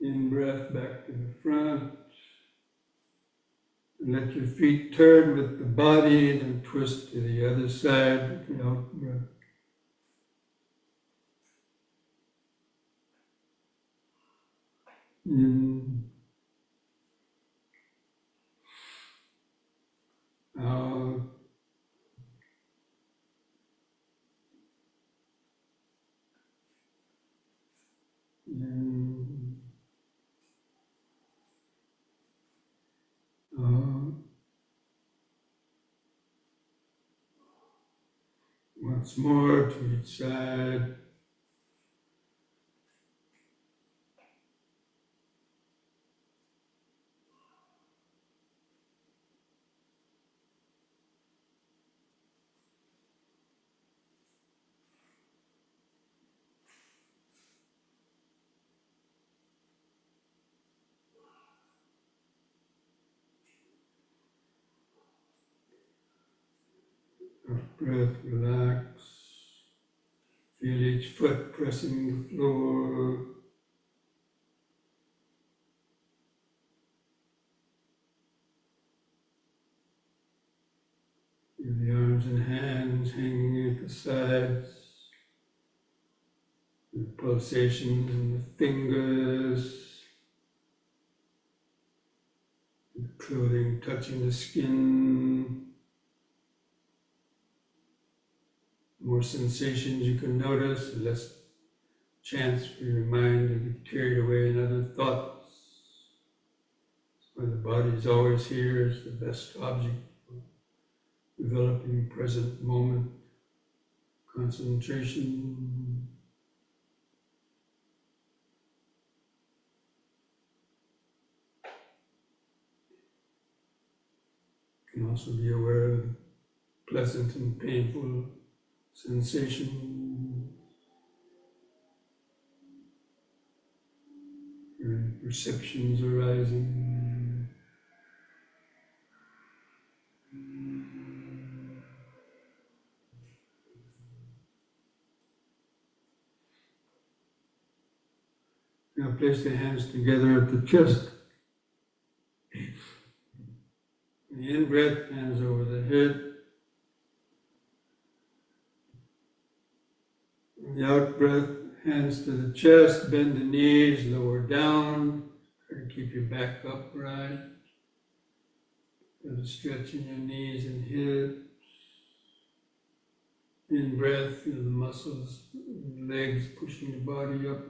In breath, back to the front. And let your feet turn with the body, then twist to the other side with the out breath. In, out, in, out. Once more to each side. Out breath, relax. Feel each foot pressing the floor. Feel the arms and hands hanging at the sides. The pulsations in the fingers. The clothing touching the skin. The more sensations you can notice, the less chance for your mind to get carried away in other thoughts. Where the body is always here is the best object for developing present moment concentration. You can also be aware of pleasant and painful sensation, perceptions arising. Now place the hands together at the chest. The in-breath, hands over the head. The out-breath, hands to the chest, bend the knees, lower down. Try to keep your back upright. Stretching your knees and hips. In-breath, feel the muscles, legs pushing the body up.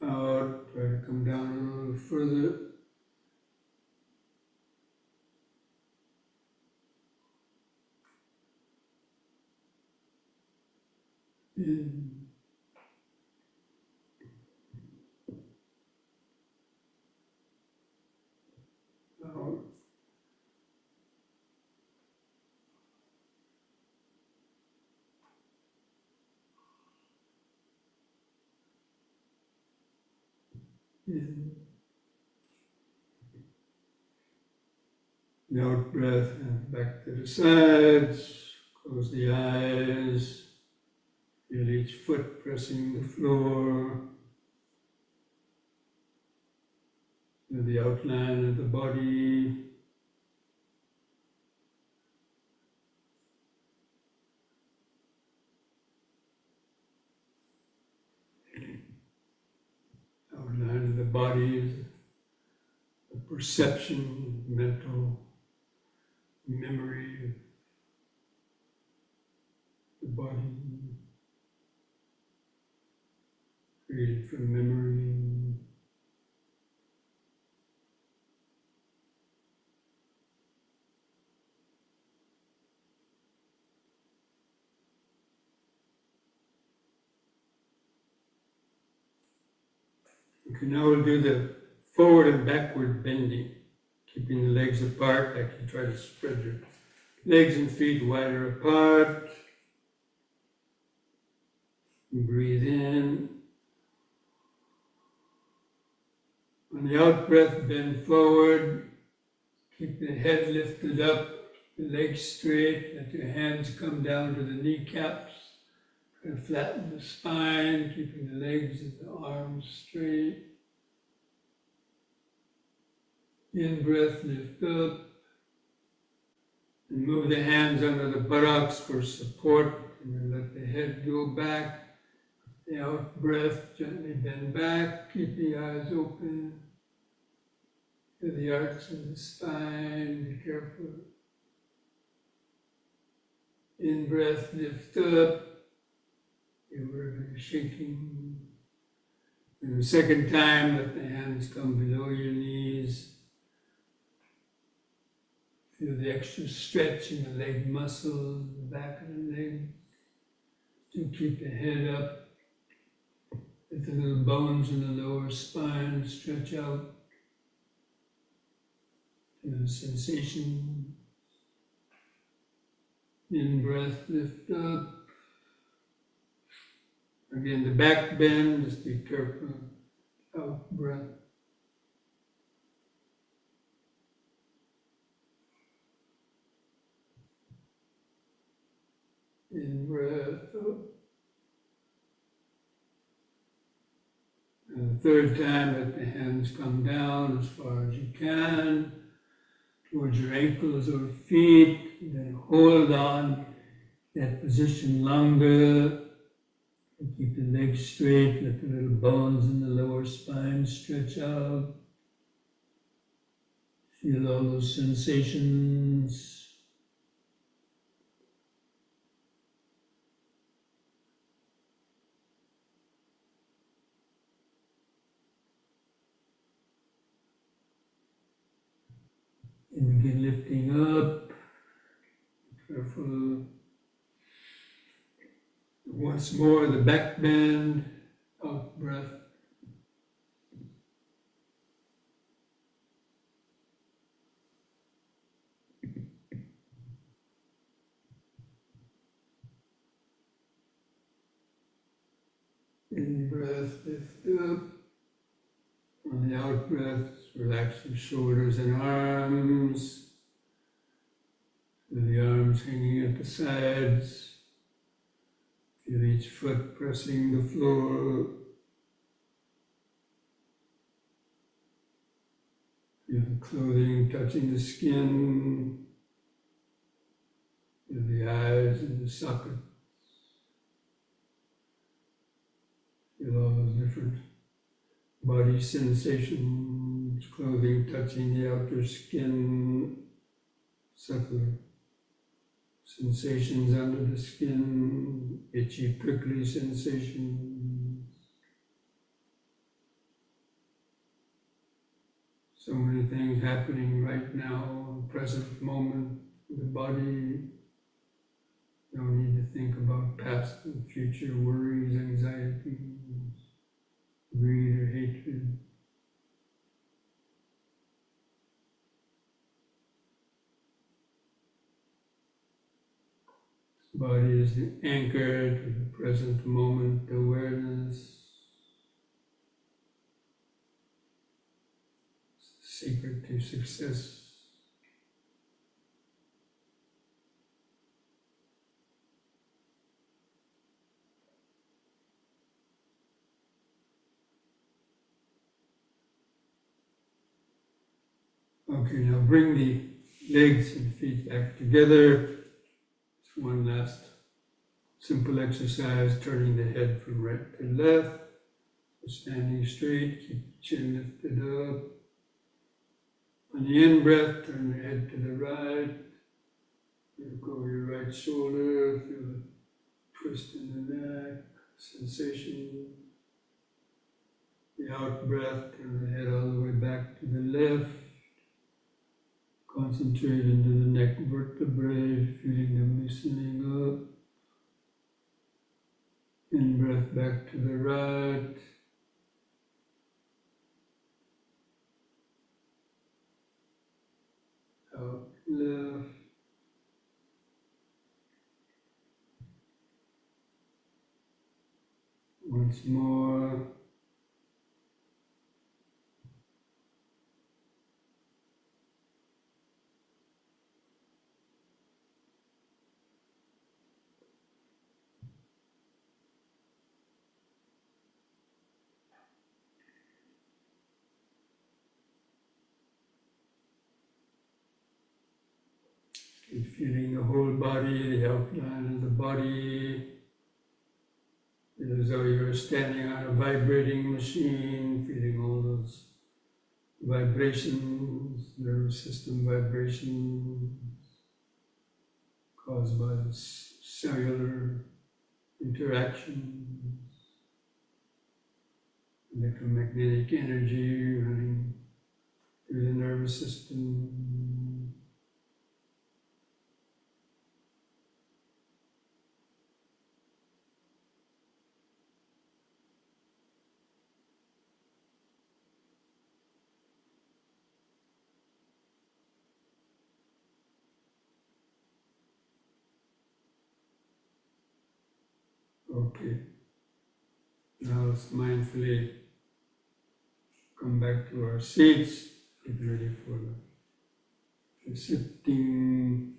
Out, try to come down a little further. In. Out. In. The out breath, and back to the sides. Close the eyes. Feel each foot pressing the floor. Feel the outline of the body. Outline of the body is a perception, mental memory of the body, created from memory. You can now do the forward and backward bending, keeping the legs apart, like you try to spread your legs and feet wider apart. Breathe in. On the out breath, bend forward, keep the head lifted up, the legs straight, let your hands come down to the kneecaps, and flatten the spine, keeping the legs and the arms straight. In breath, lift up, and move the hands under the buttocks for support, and then let the head go back. The out breath, gently bend back, keep the eyes open. Feel the arch of the spine, be careful. In breath, lift up. You were shaking. And the second time, let the hands come below your knees. Feel the extra stretch in the leg muscles, the back of the leg. Do keep the head up. Let the little bones in the lower spine stretch out. Feel the sensation. In breath, lift up. Again, the back bend, just be careful. Out breath. In breath up. And the third time, let the hands come down as far as you can, towards your ankles or feet, and then hold on that position longer. And keep the legs straight, let the little bones in the lower spine stretch out. Feel all those sensations. And begin lifting up. Careful. Once more, the back bend, out breath. In breath, lift up. On the out breath, relax your shoulders and arms. Feel the arms hanging at the sides. Feel each foot pressing the floor. Feel the clothing touching the skin. Feel the eyes and the sockets. Feel all those different body sensations, clothing touching the outer skin, subtle sensations under the skin, itchy, prickly sensations. So many things happening right now, present moment, the body. No need to think about past and future worries, anxieties, greed or hatred. This body is the anchor to the present moment awareness. It's the secret to success. Okay, now bring the legs and feet back together. It's one last simple exercise, turning the head from right to left. Standing straight, keep the chin lifted up. On the in-breath, turn the head to the right. Look over your right shoulder, feel the twist in the neck, sensation. The out-breath, turn the head all the way back to the left. Concentrate into the neck vertebrae, feeling them loosening up. In-breath back to the right. Out left. Once more. Keep feeling the whole body, the outline of the body, as though you're standing on a vibrating machine, feeling all those vibrations, nervous system vibrations caused by the cellular interactions, electromagnetic energy running through the nervous system. Okay, now let's mindfully come back to our seats, get ready for the sitting.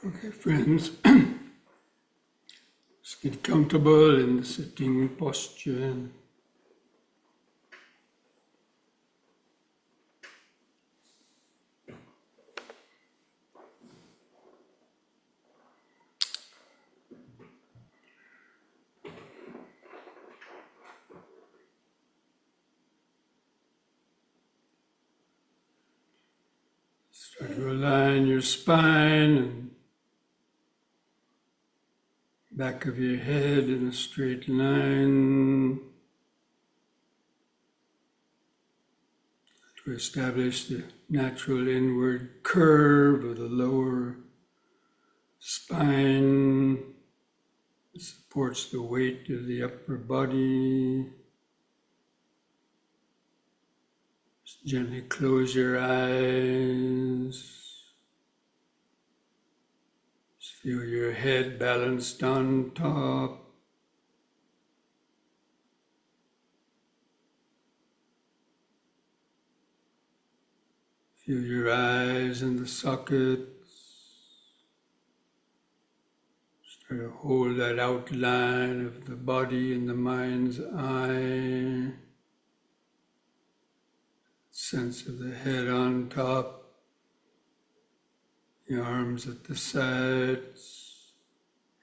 Okay, friends, just get comfortable in the sitting posture. Start to align your spine and back of your head in a straight line to establish the natural inward curve of the lower spine that supports the weight of the upper body. Just gently close your eyes. Just feel your head balanced on top. Feel your eyes in the sockets. Try to hold that outline of the body in the mind's eye. Sense of the head on top, the arms at the sides,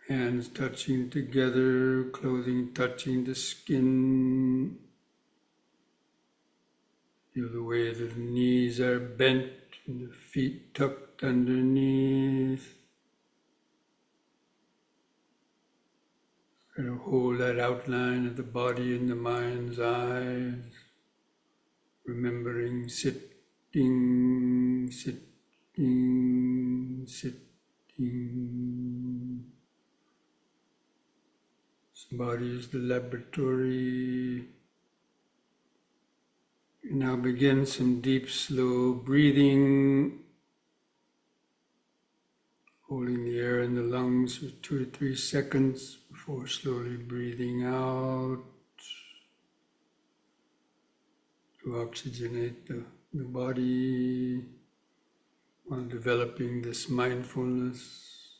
hands touching together, clothing touching the skin. Feel the way the knees are bent and the feet tucked underneath. Try to hold that outline of the body in the mind's eyes, remembering sitting, sitting, sitting. This body is the laboratory. You now begin some deep, slow breathing, holding the air in the lungs for 2 to 3 seconds before slowly breathing out to oxygenate the body while developing this mindfulness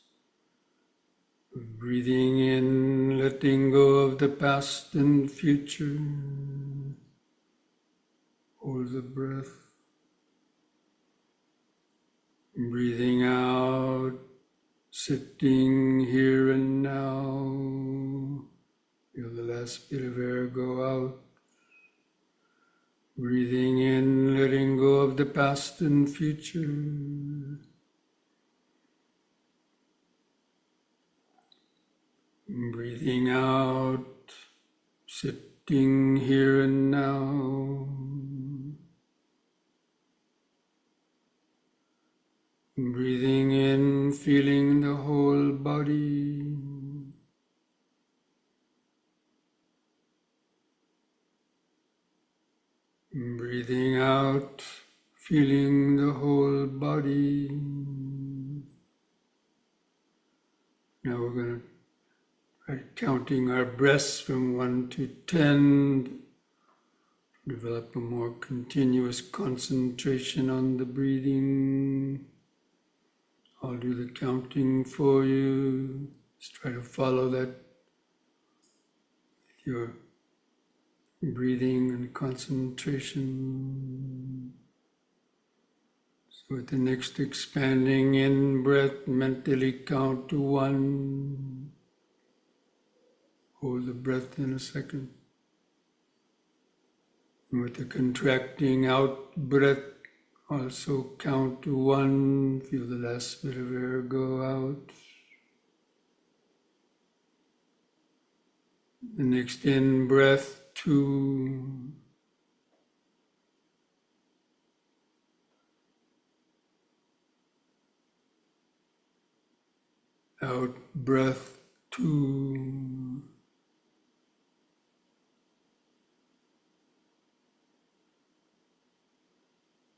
of breathing in, letting go of the past and future. Hold the breath. Breathing out, sitting here and now. Feel the last bit of air go out. Breathing in, letting go of the past and future. Breathing out, sitting here and now. Breathing in, feeling the whole body. Breathing out, feeling the whole body. Now we're going to try counting our breaths from 1 to 10. Develop a more continuous concentration on the breathing. I'll do the counting for you. Just try to follow that with your breathing and concentration. So with the next expanding in breath, mentally count to 1. Hold the breath in a second. And with the contracting out breath, also count to 1. Feel the last bit of air go out. The next in breath, 2. Out breath, 2.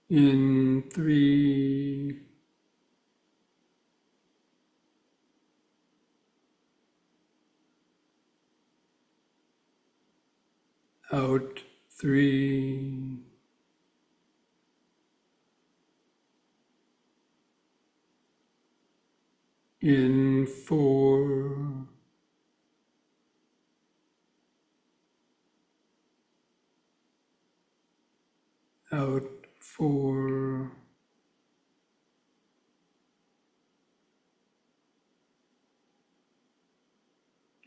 In 3. Out 3. In 4. Out 4.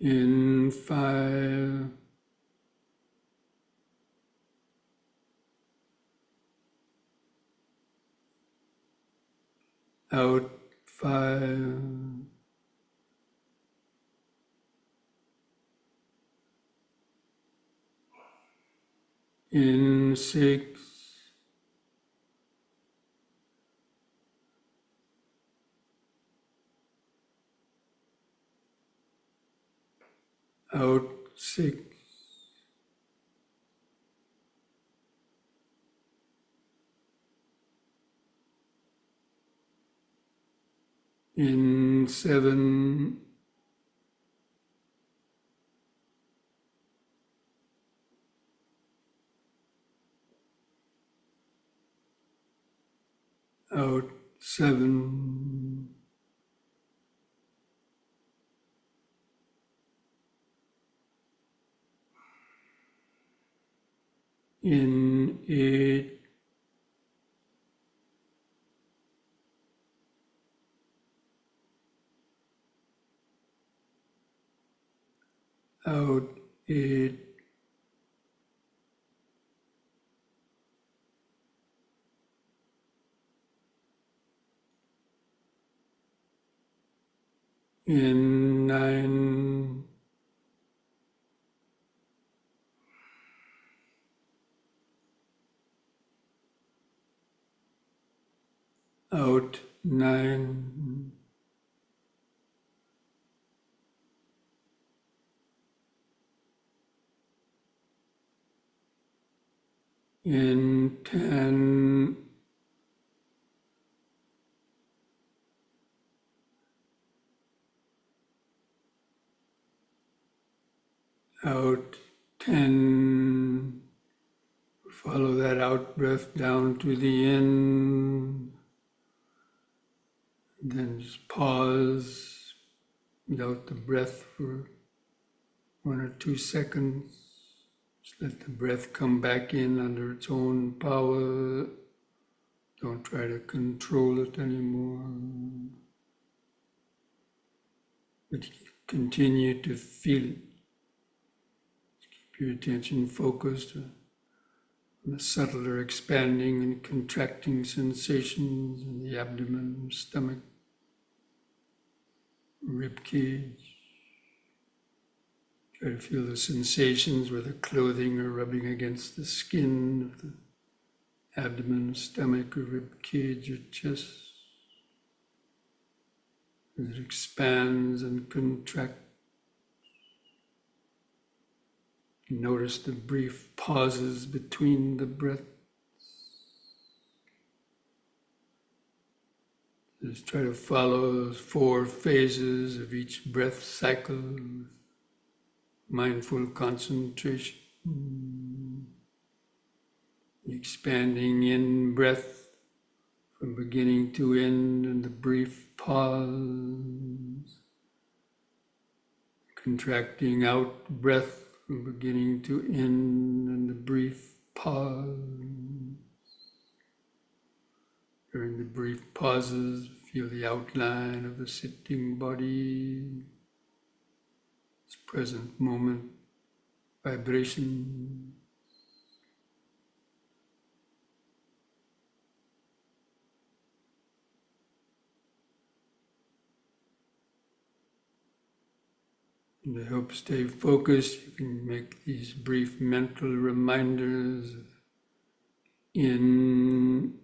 In 5. Out 5. In 6. Out 6. In 7. Out 7. In 8. Out 8. In 9, out 9, in 10, out 10. Follow that out breath down to the end. Then just pause without the breath for 1 or 2 seconds. Just let the breath come back in under its own power. Don't try to control it anymore. But continue to feel it. Keep your attention focused on the subtler expanding and contracting sensations in the abdomen, stomach, rib cage. Try to feel the sensations where the clothing are rubbing against the skin of the abdomen, stomach, or rib cage, or chest. As it expands and contracts. Notice the brief pauses between the breaths. Just try to follow those 4 phases of each breath cycle with mindful concentration. Expanding in breath from beginning to end, and the brief pause. Contracting out breath from beginning to end, and the brief pause. During the brief pauses, feel the outline of the sitting body, its present moment vibration. And to help stay focused, you can make these brief mental reminders of in,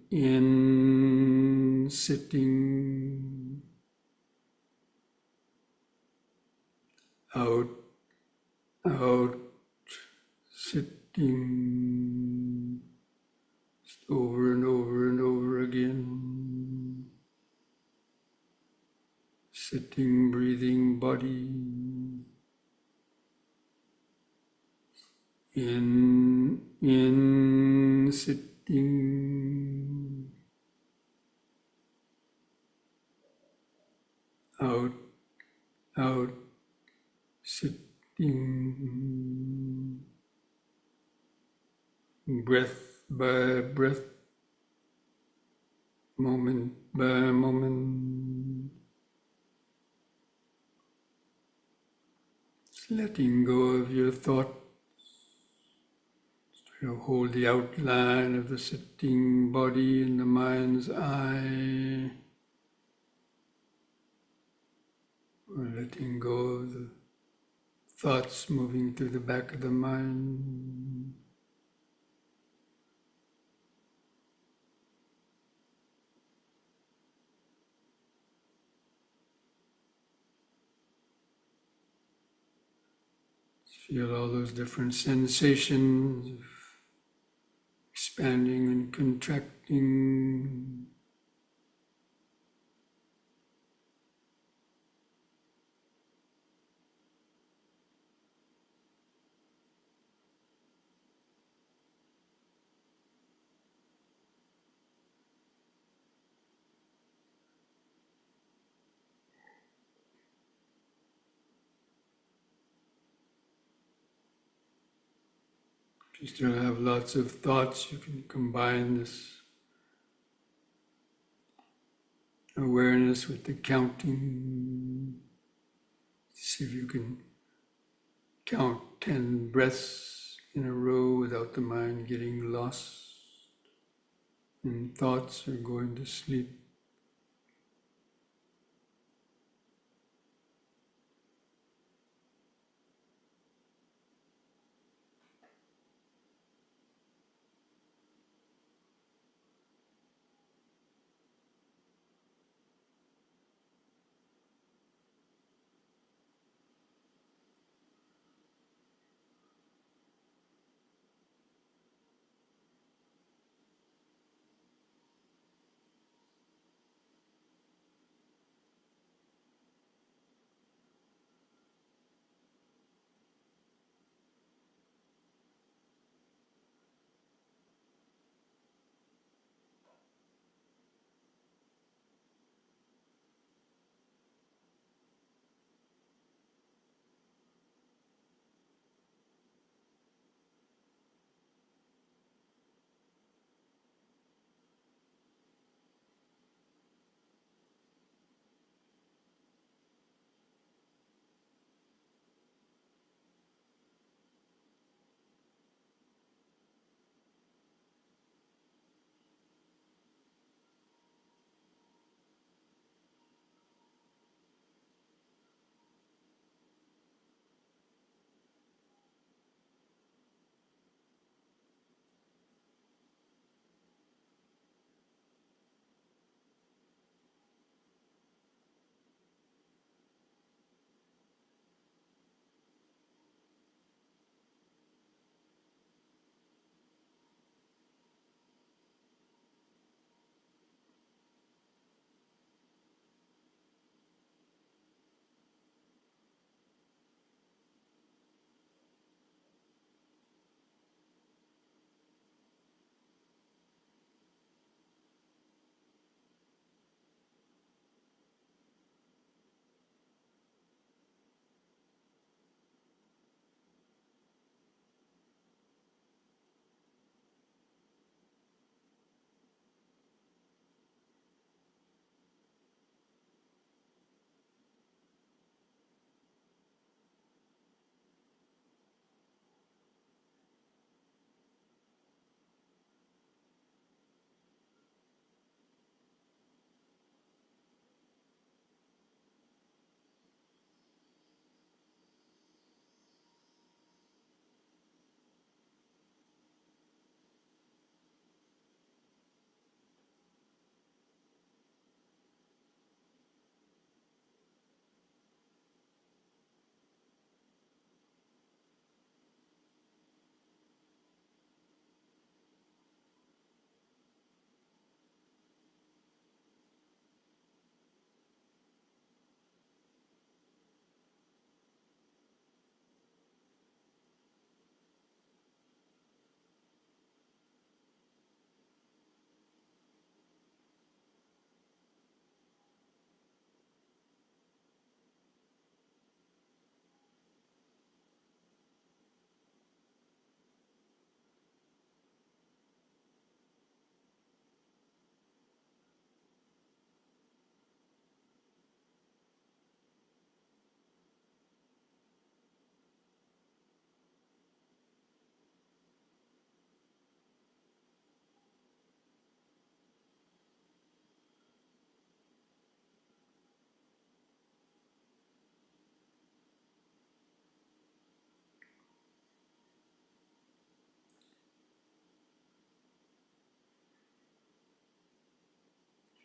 sitting, out, sitting, just over and over and over again. Sitting, breathing body. In, sitting. Out, sitting. Breath by breath, moment by moment. Just letting go of your thoughts. Try to hold the outline of the sitting body in the mind's eye. Or letting go of the thoughts moving through the back of the mind. Feel all those different sensations of expanding and contracting. If you still have lots of thoughts, you can combine this awareness with the counting. See if you can count 10 breaths in a row without the mind getting lost in thoughts or going to sleep.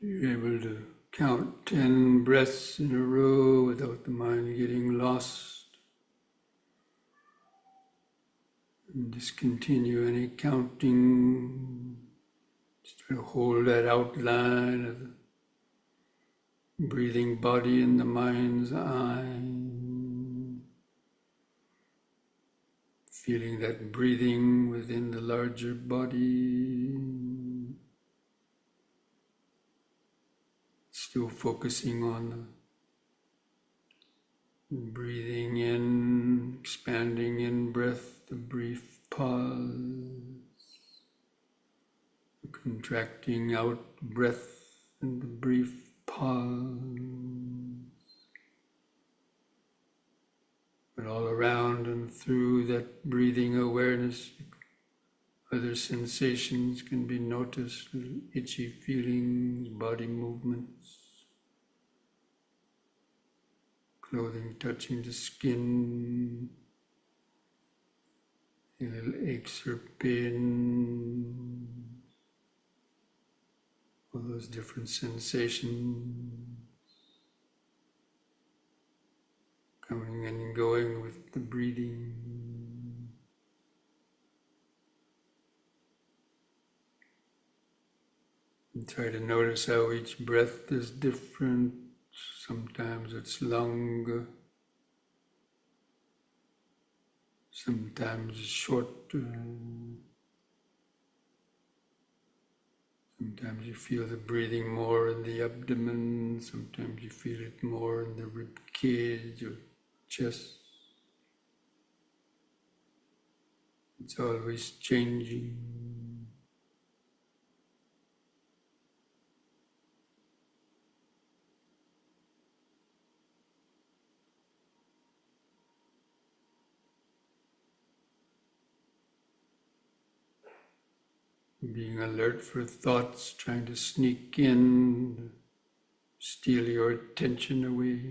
You're able to count 10 breaths in a row without the mind getting lost. And discontinue any counting. Just try to hold that outline of the breathing body in the mind's eye. Feeling that breathing within the larger body. Still focusing on the breathing in, expanding in breath, the brief pause. The contracting out breath and the brief pause. But all around and through that breathing awareness, other sensations can be noticed, little itchy feelings, body movements, clothing touching the skin, a little aches or pain, all those different sensations coming and going with the breathing. And try to notice how each breath is different. Sometimes it's longer, sometimes it's shorter. Sometimes you feel the breathing more in the abdomen, sometimes you feel it more in the rib cage or chest. It's always changing. Being alert for thoughts trying to sneak in, steal your attention away.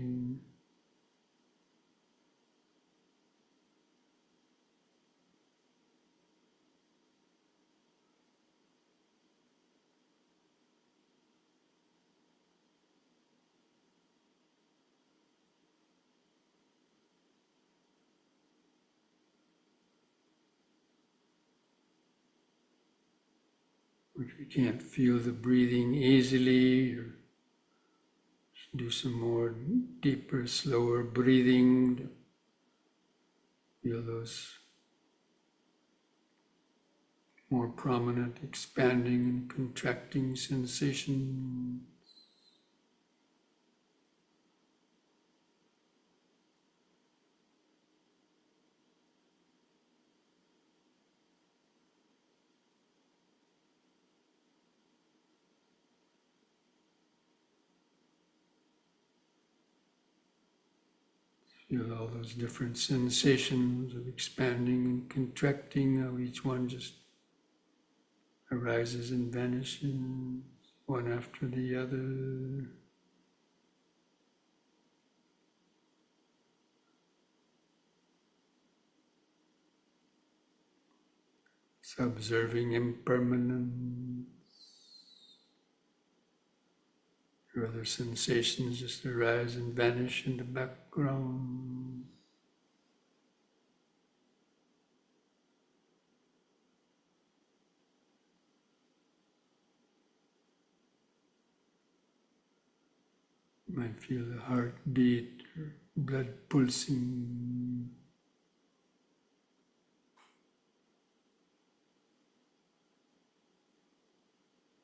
If you can't feel the breathing easily, or do some more deeper, slower breathing to feel those more prominent expanding and contracting sensations. Feel all those different sensations of expanding and contracting, how each one just arises and vanishes, one after the other. It's observing impermanence. Your other sensations just arise and vanish in the background. You might feel the heartbeat or blood pulsing.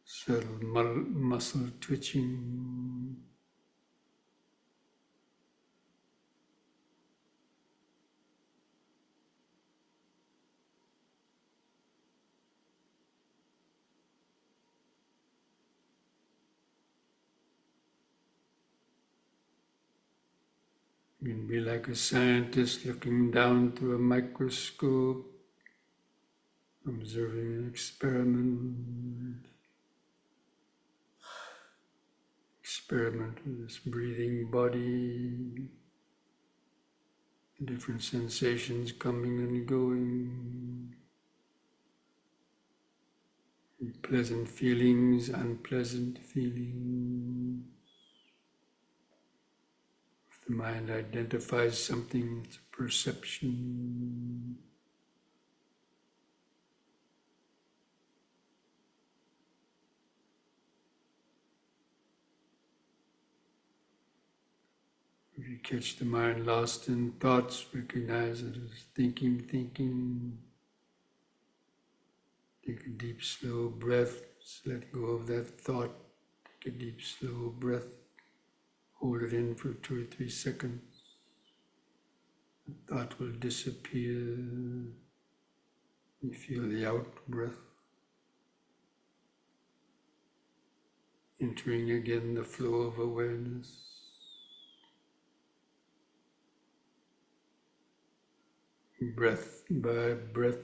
Subtle muscle twitching. You can be like a scientist looking down through a microscope, observing an experiment. Experiment with this breathing body, different sensations coming and going. pleasant feelings, unpleasant feelings. If the mind identifies something, it's a perception. If you catch the mind lost in thoughts, recognize it as thinking. Take a deep, slow breath. Just let go of that thought. Take a deep, slow breath. Hold it in for 2 or 3 seconds. The thought will disappear. You feel the out breath. Entering again the flow of awareness. Breath by breath.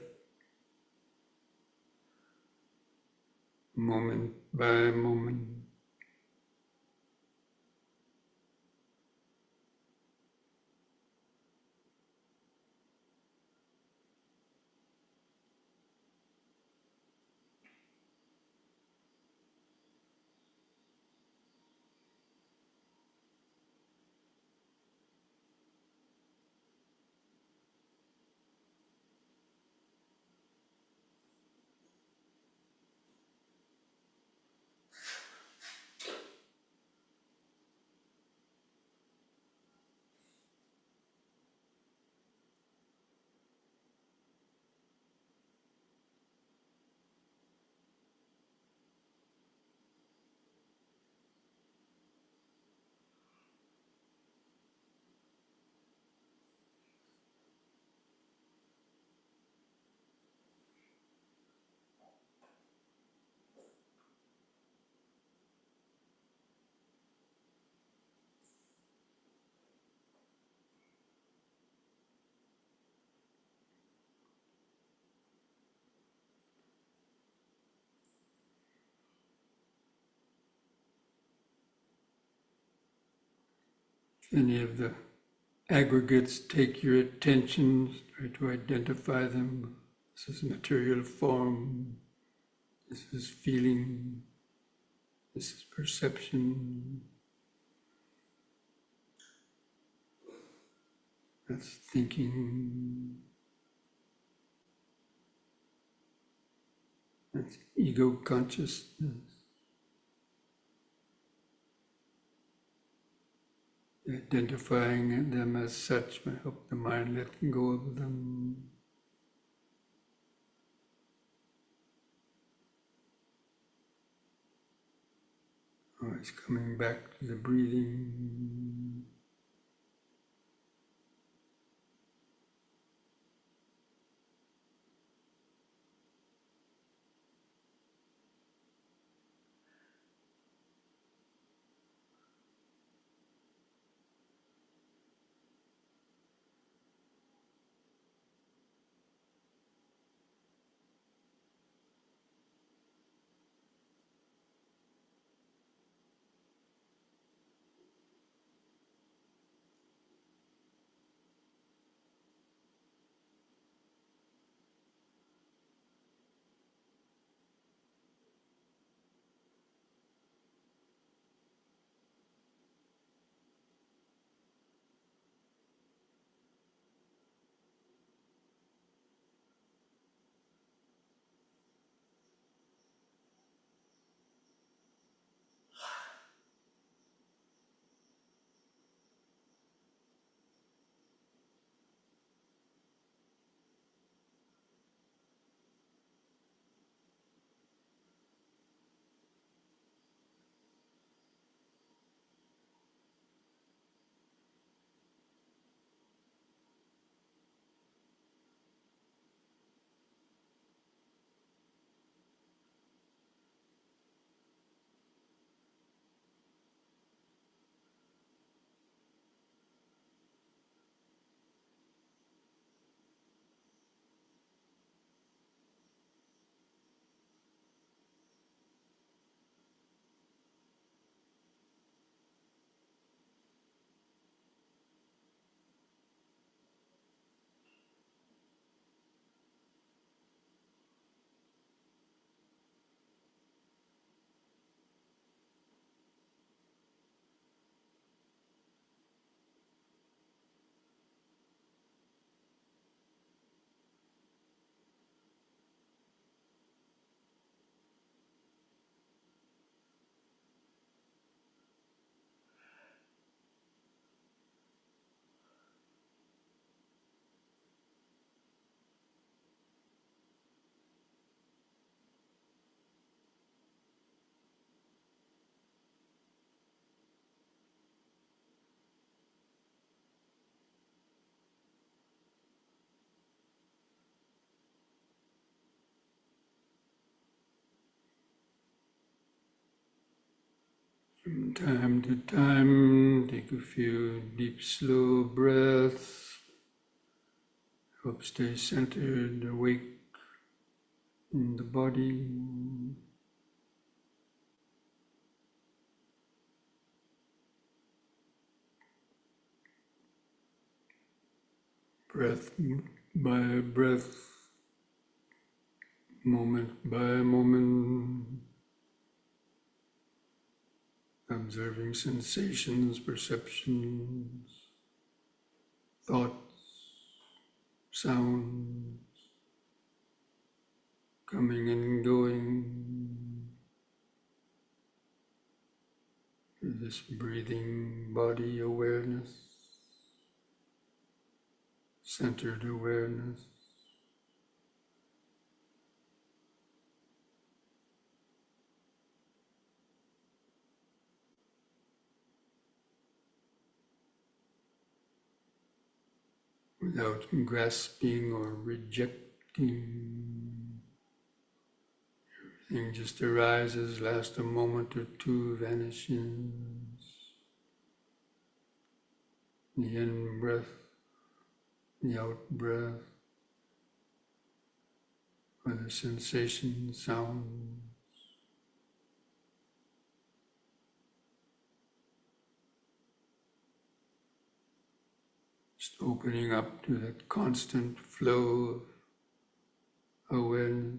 Moment by moment. Any of the aggregates take your attention, try to identify them. This is material form, this is feeling, this is perception, that's thinking, that's ego consciousness. Identifying them as such will help the mind let go of them. Always coming back to the breathing. From time to time, take a few deep, slow breaths. Help stay centered, awake in the body. Breath by breath, moment by moment, observing sensations, perceptions, thoughts, sounds, coming and going, through this breathing body awareness, centered awareness. Without grasping or rejecting. Everything just arises, lasts a moment or two, vanishes. The in breath, the out breath, or the sensation, sound. Just opening up to that constant flow of awareness.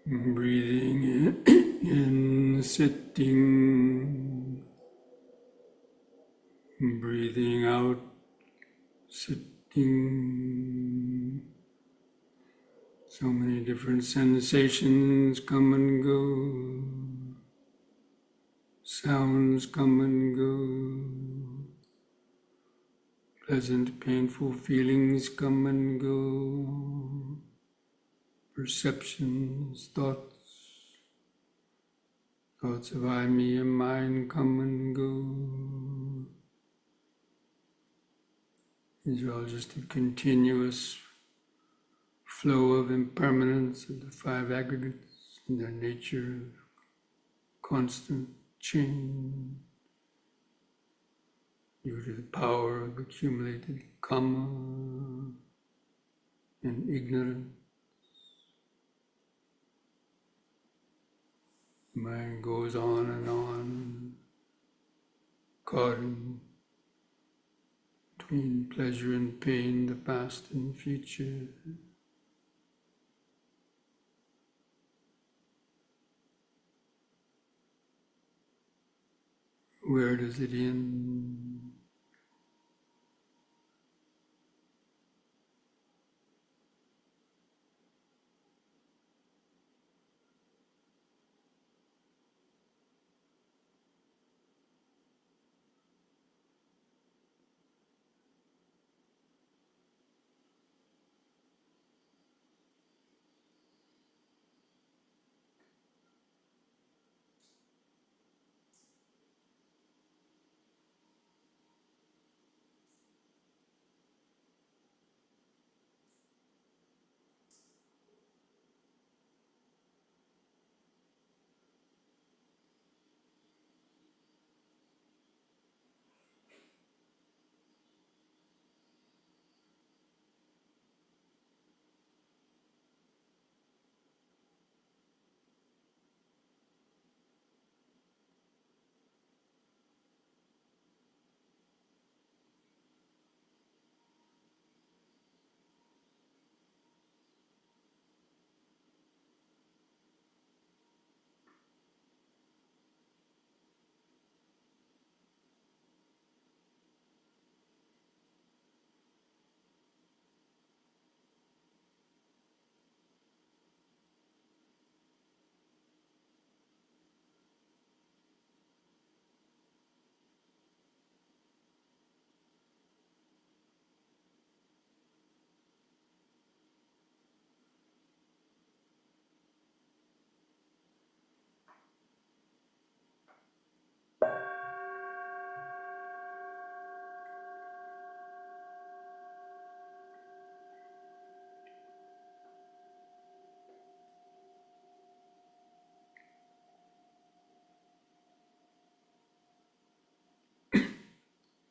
Breathing in, sitting, breathing out, sitting. So many different sensations come and go, sounds come and go, pleasant, painful feelings come and go, perceptions, thoughts of I, me, and mine come and go. These are all just a continuous flow of impermanence of the five aggregates in their nature of constant change due to the power of accumulated karma and ignorance. Mind goes on, caught in between pleasure and pain, the past and future. Where does it end?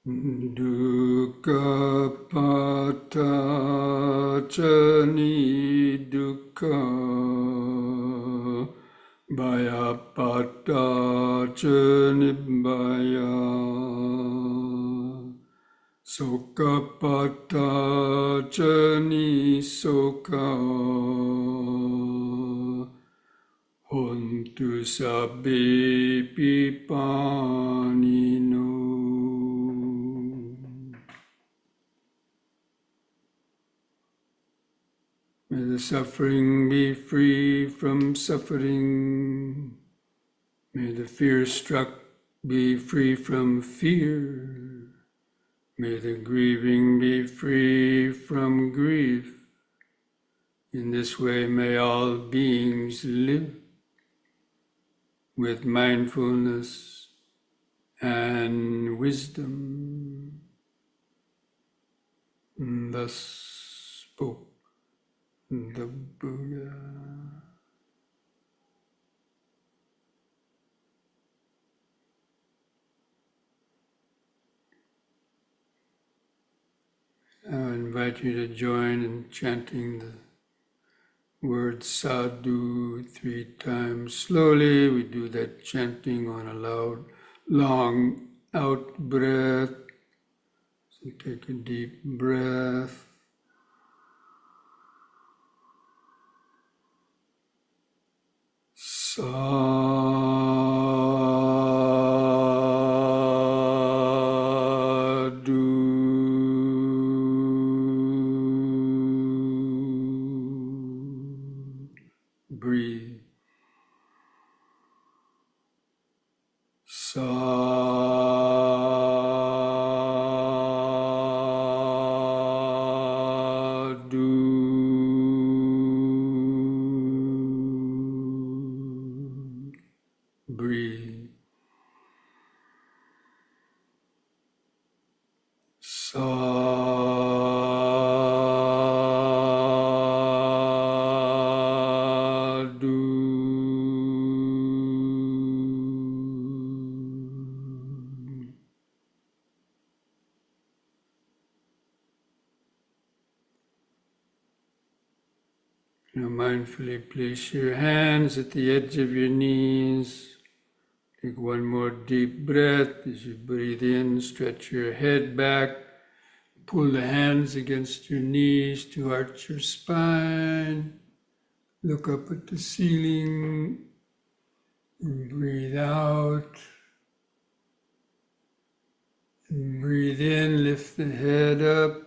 Dukkha patacani dukkha bhaya patacani bhaya sokha patacani sokha hontu sabbe pipanino. May the suffering be free from suffering. May the fear struck be free from fear. May the grieving be free from grief. In this way may all beings live with mindfulness and wisdom. And thus spoke the Buddha. I invite you to join in chanting the word sadhu 3 times slowly. We do that chanting on a loud, long out breath. So take a deep breath. Sadhu. Breathe. Sadhu. Breathe. Sadhu. Now mindfully place your hands at the edge of your knees. Take one more deep breath. As you breathe in, stretch your head back. Pull the hands against your knees to arch your spine. Look up at the ceiling. And breathe out. And breathe in, lift the head up.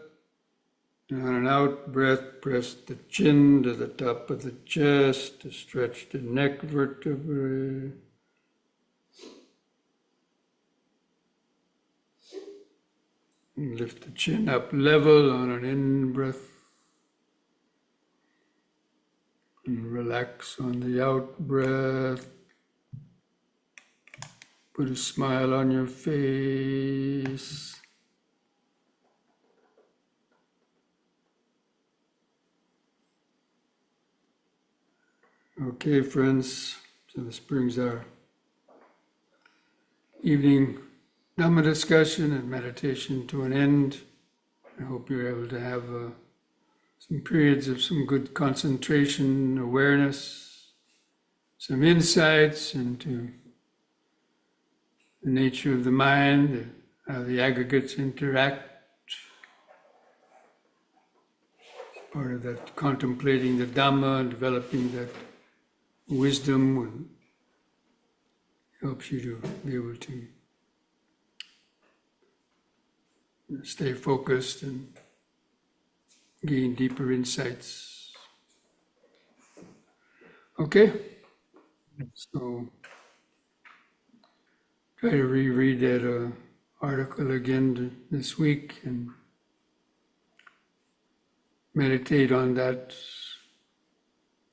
And on an out breath, press the chin to the top of the chest to stretch the neck vertebrae. And lift the chin up level on an in-breath. And relax on the out-breath. Put a smile on your face. Okay, friends, so this brings our evening Dhamma discussion and meditation to an end. I hope you're able to have some periods of some good concentration, awareness, some insights into the nature of the mind, how the aggregates interact. It's part of that contemplating the Dhamma, developing that wisdom helps you to be able to stay focused and gain deeper insights. Okay, so try to reread that article again this week and meditate on that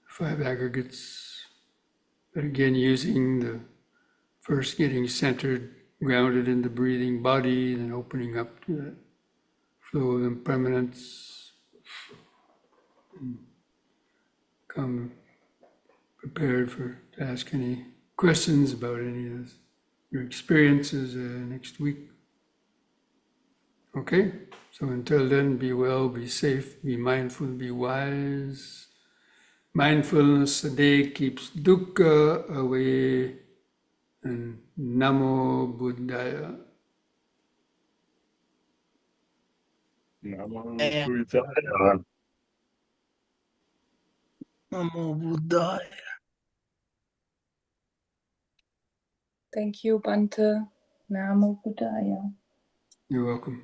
5 aggregates. But again, using the first getting centered, grounded in the breathing body, then opening up to that flow of impermanence. And come prepared to ask any questions about any of this, your experiences next week. Okay, so until then, be well, be safe, be mindful, be wise. Mindfulness a day keeps dukkha away. And Namo Buddhaya. Namo Yeah. Buddhaya. Namo Buddhaya. Thank you, Bhante. Namo Buddhaya. You're welcome.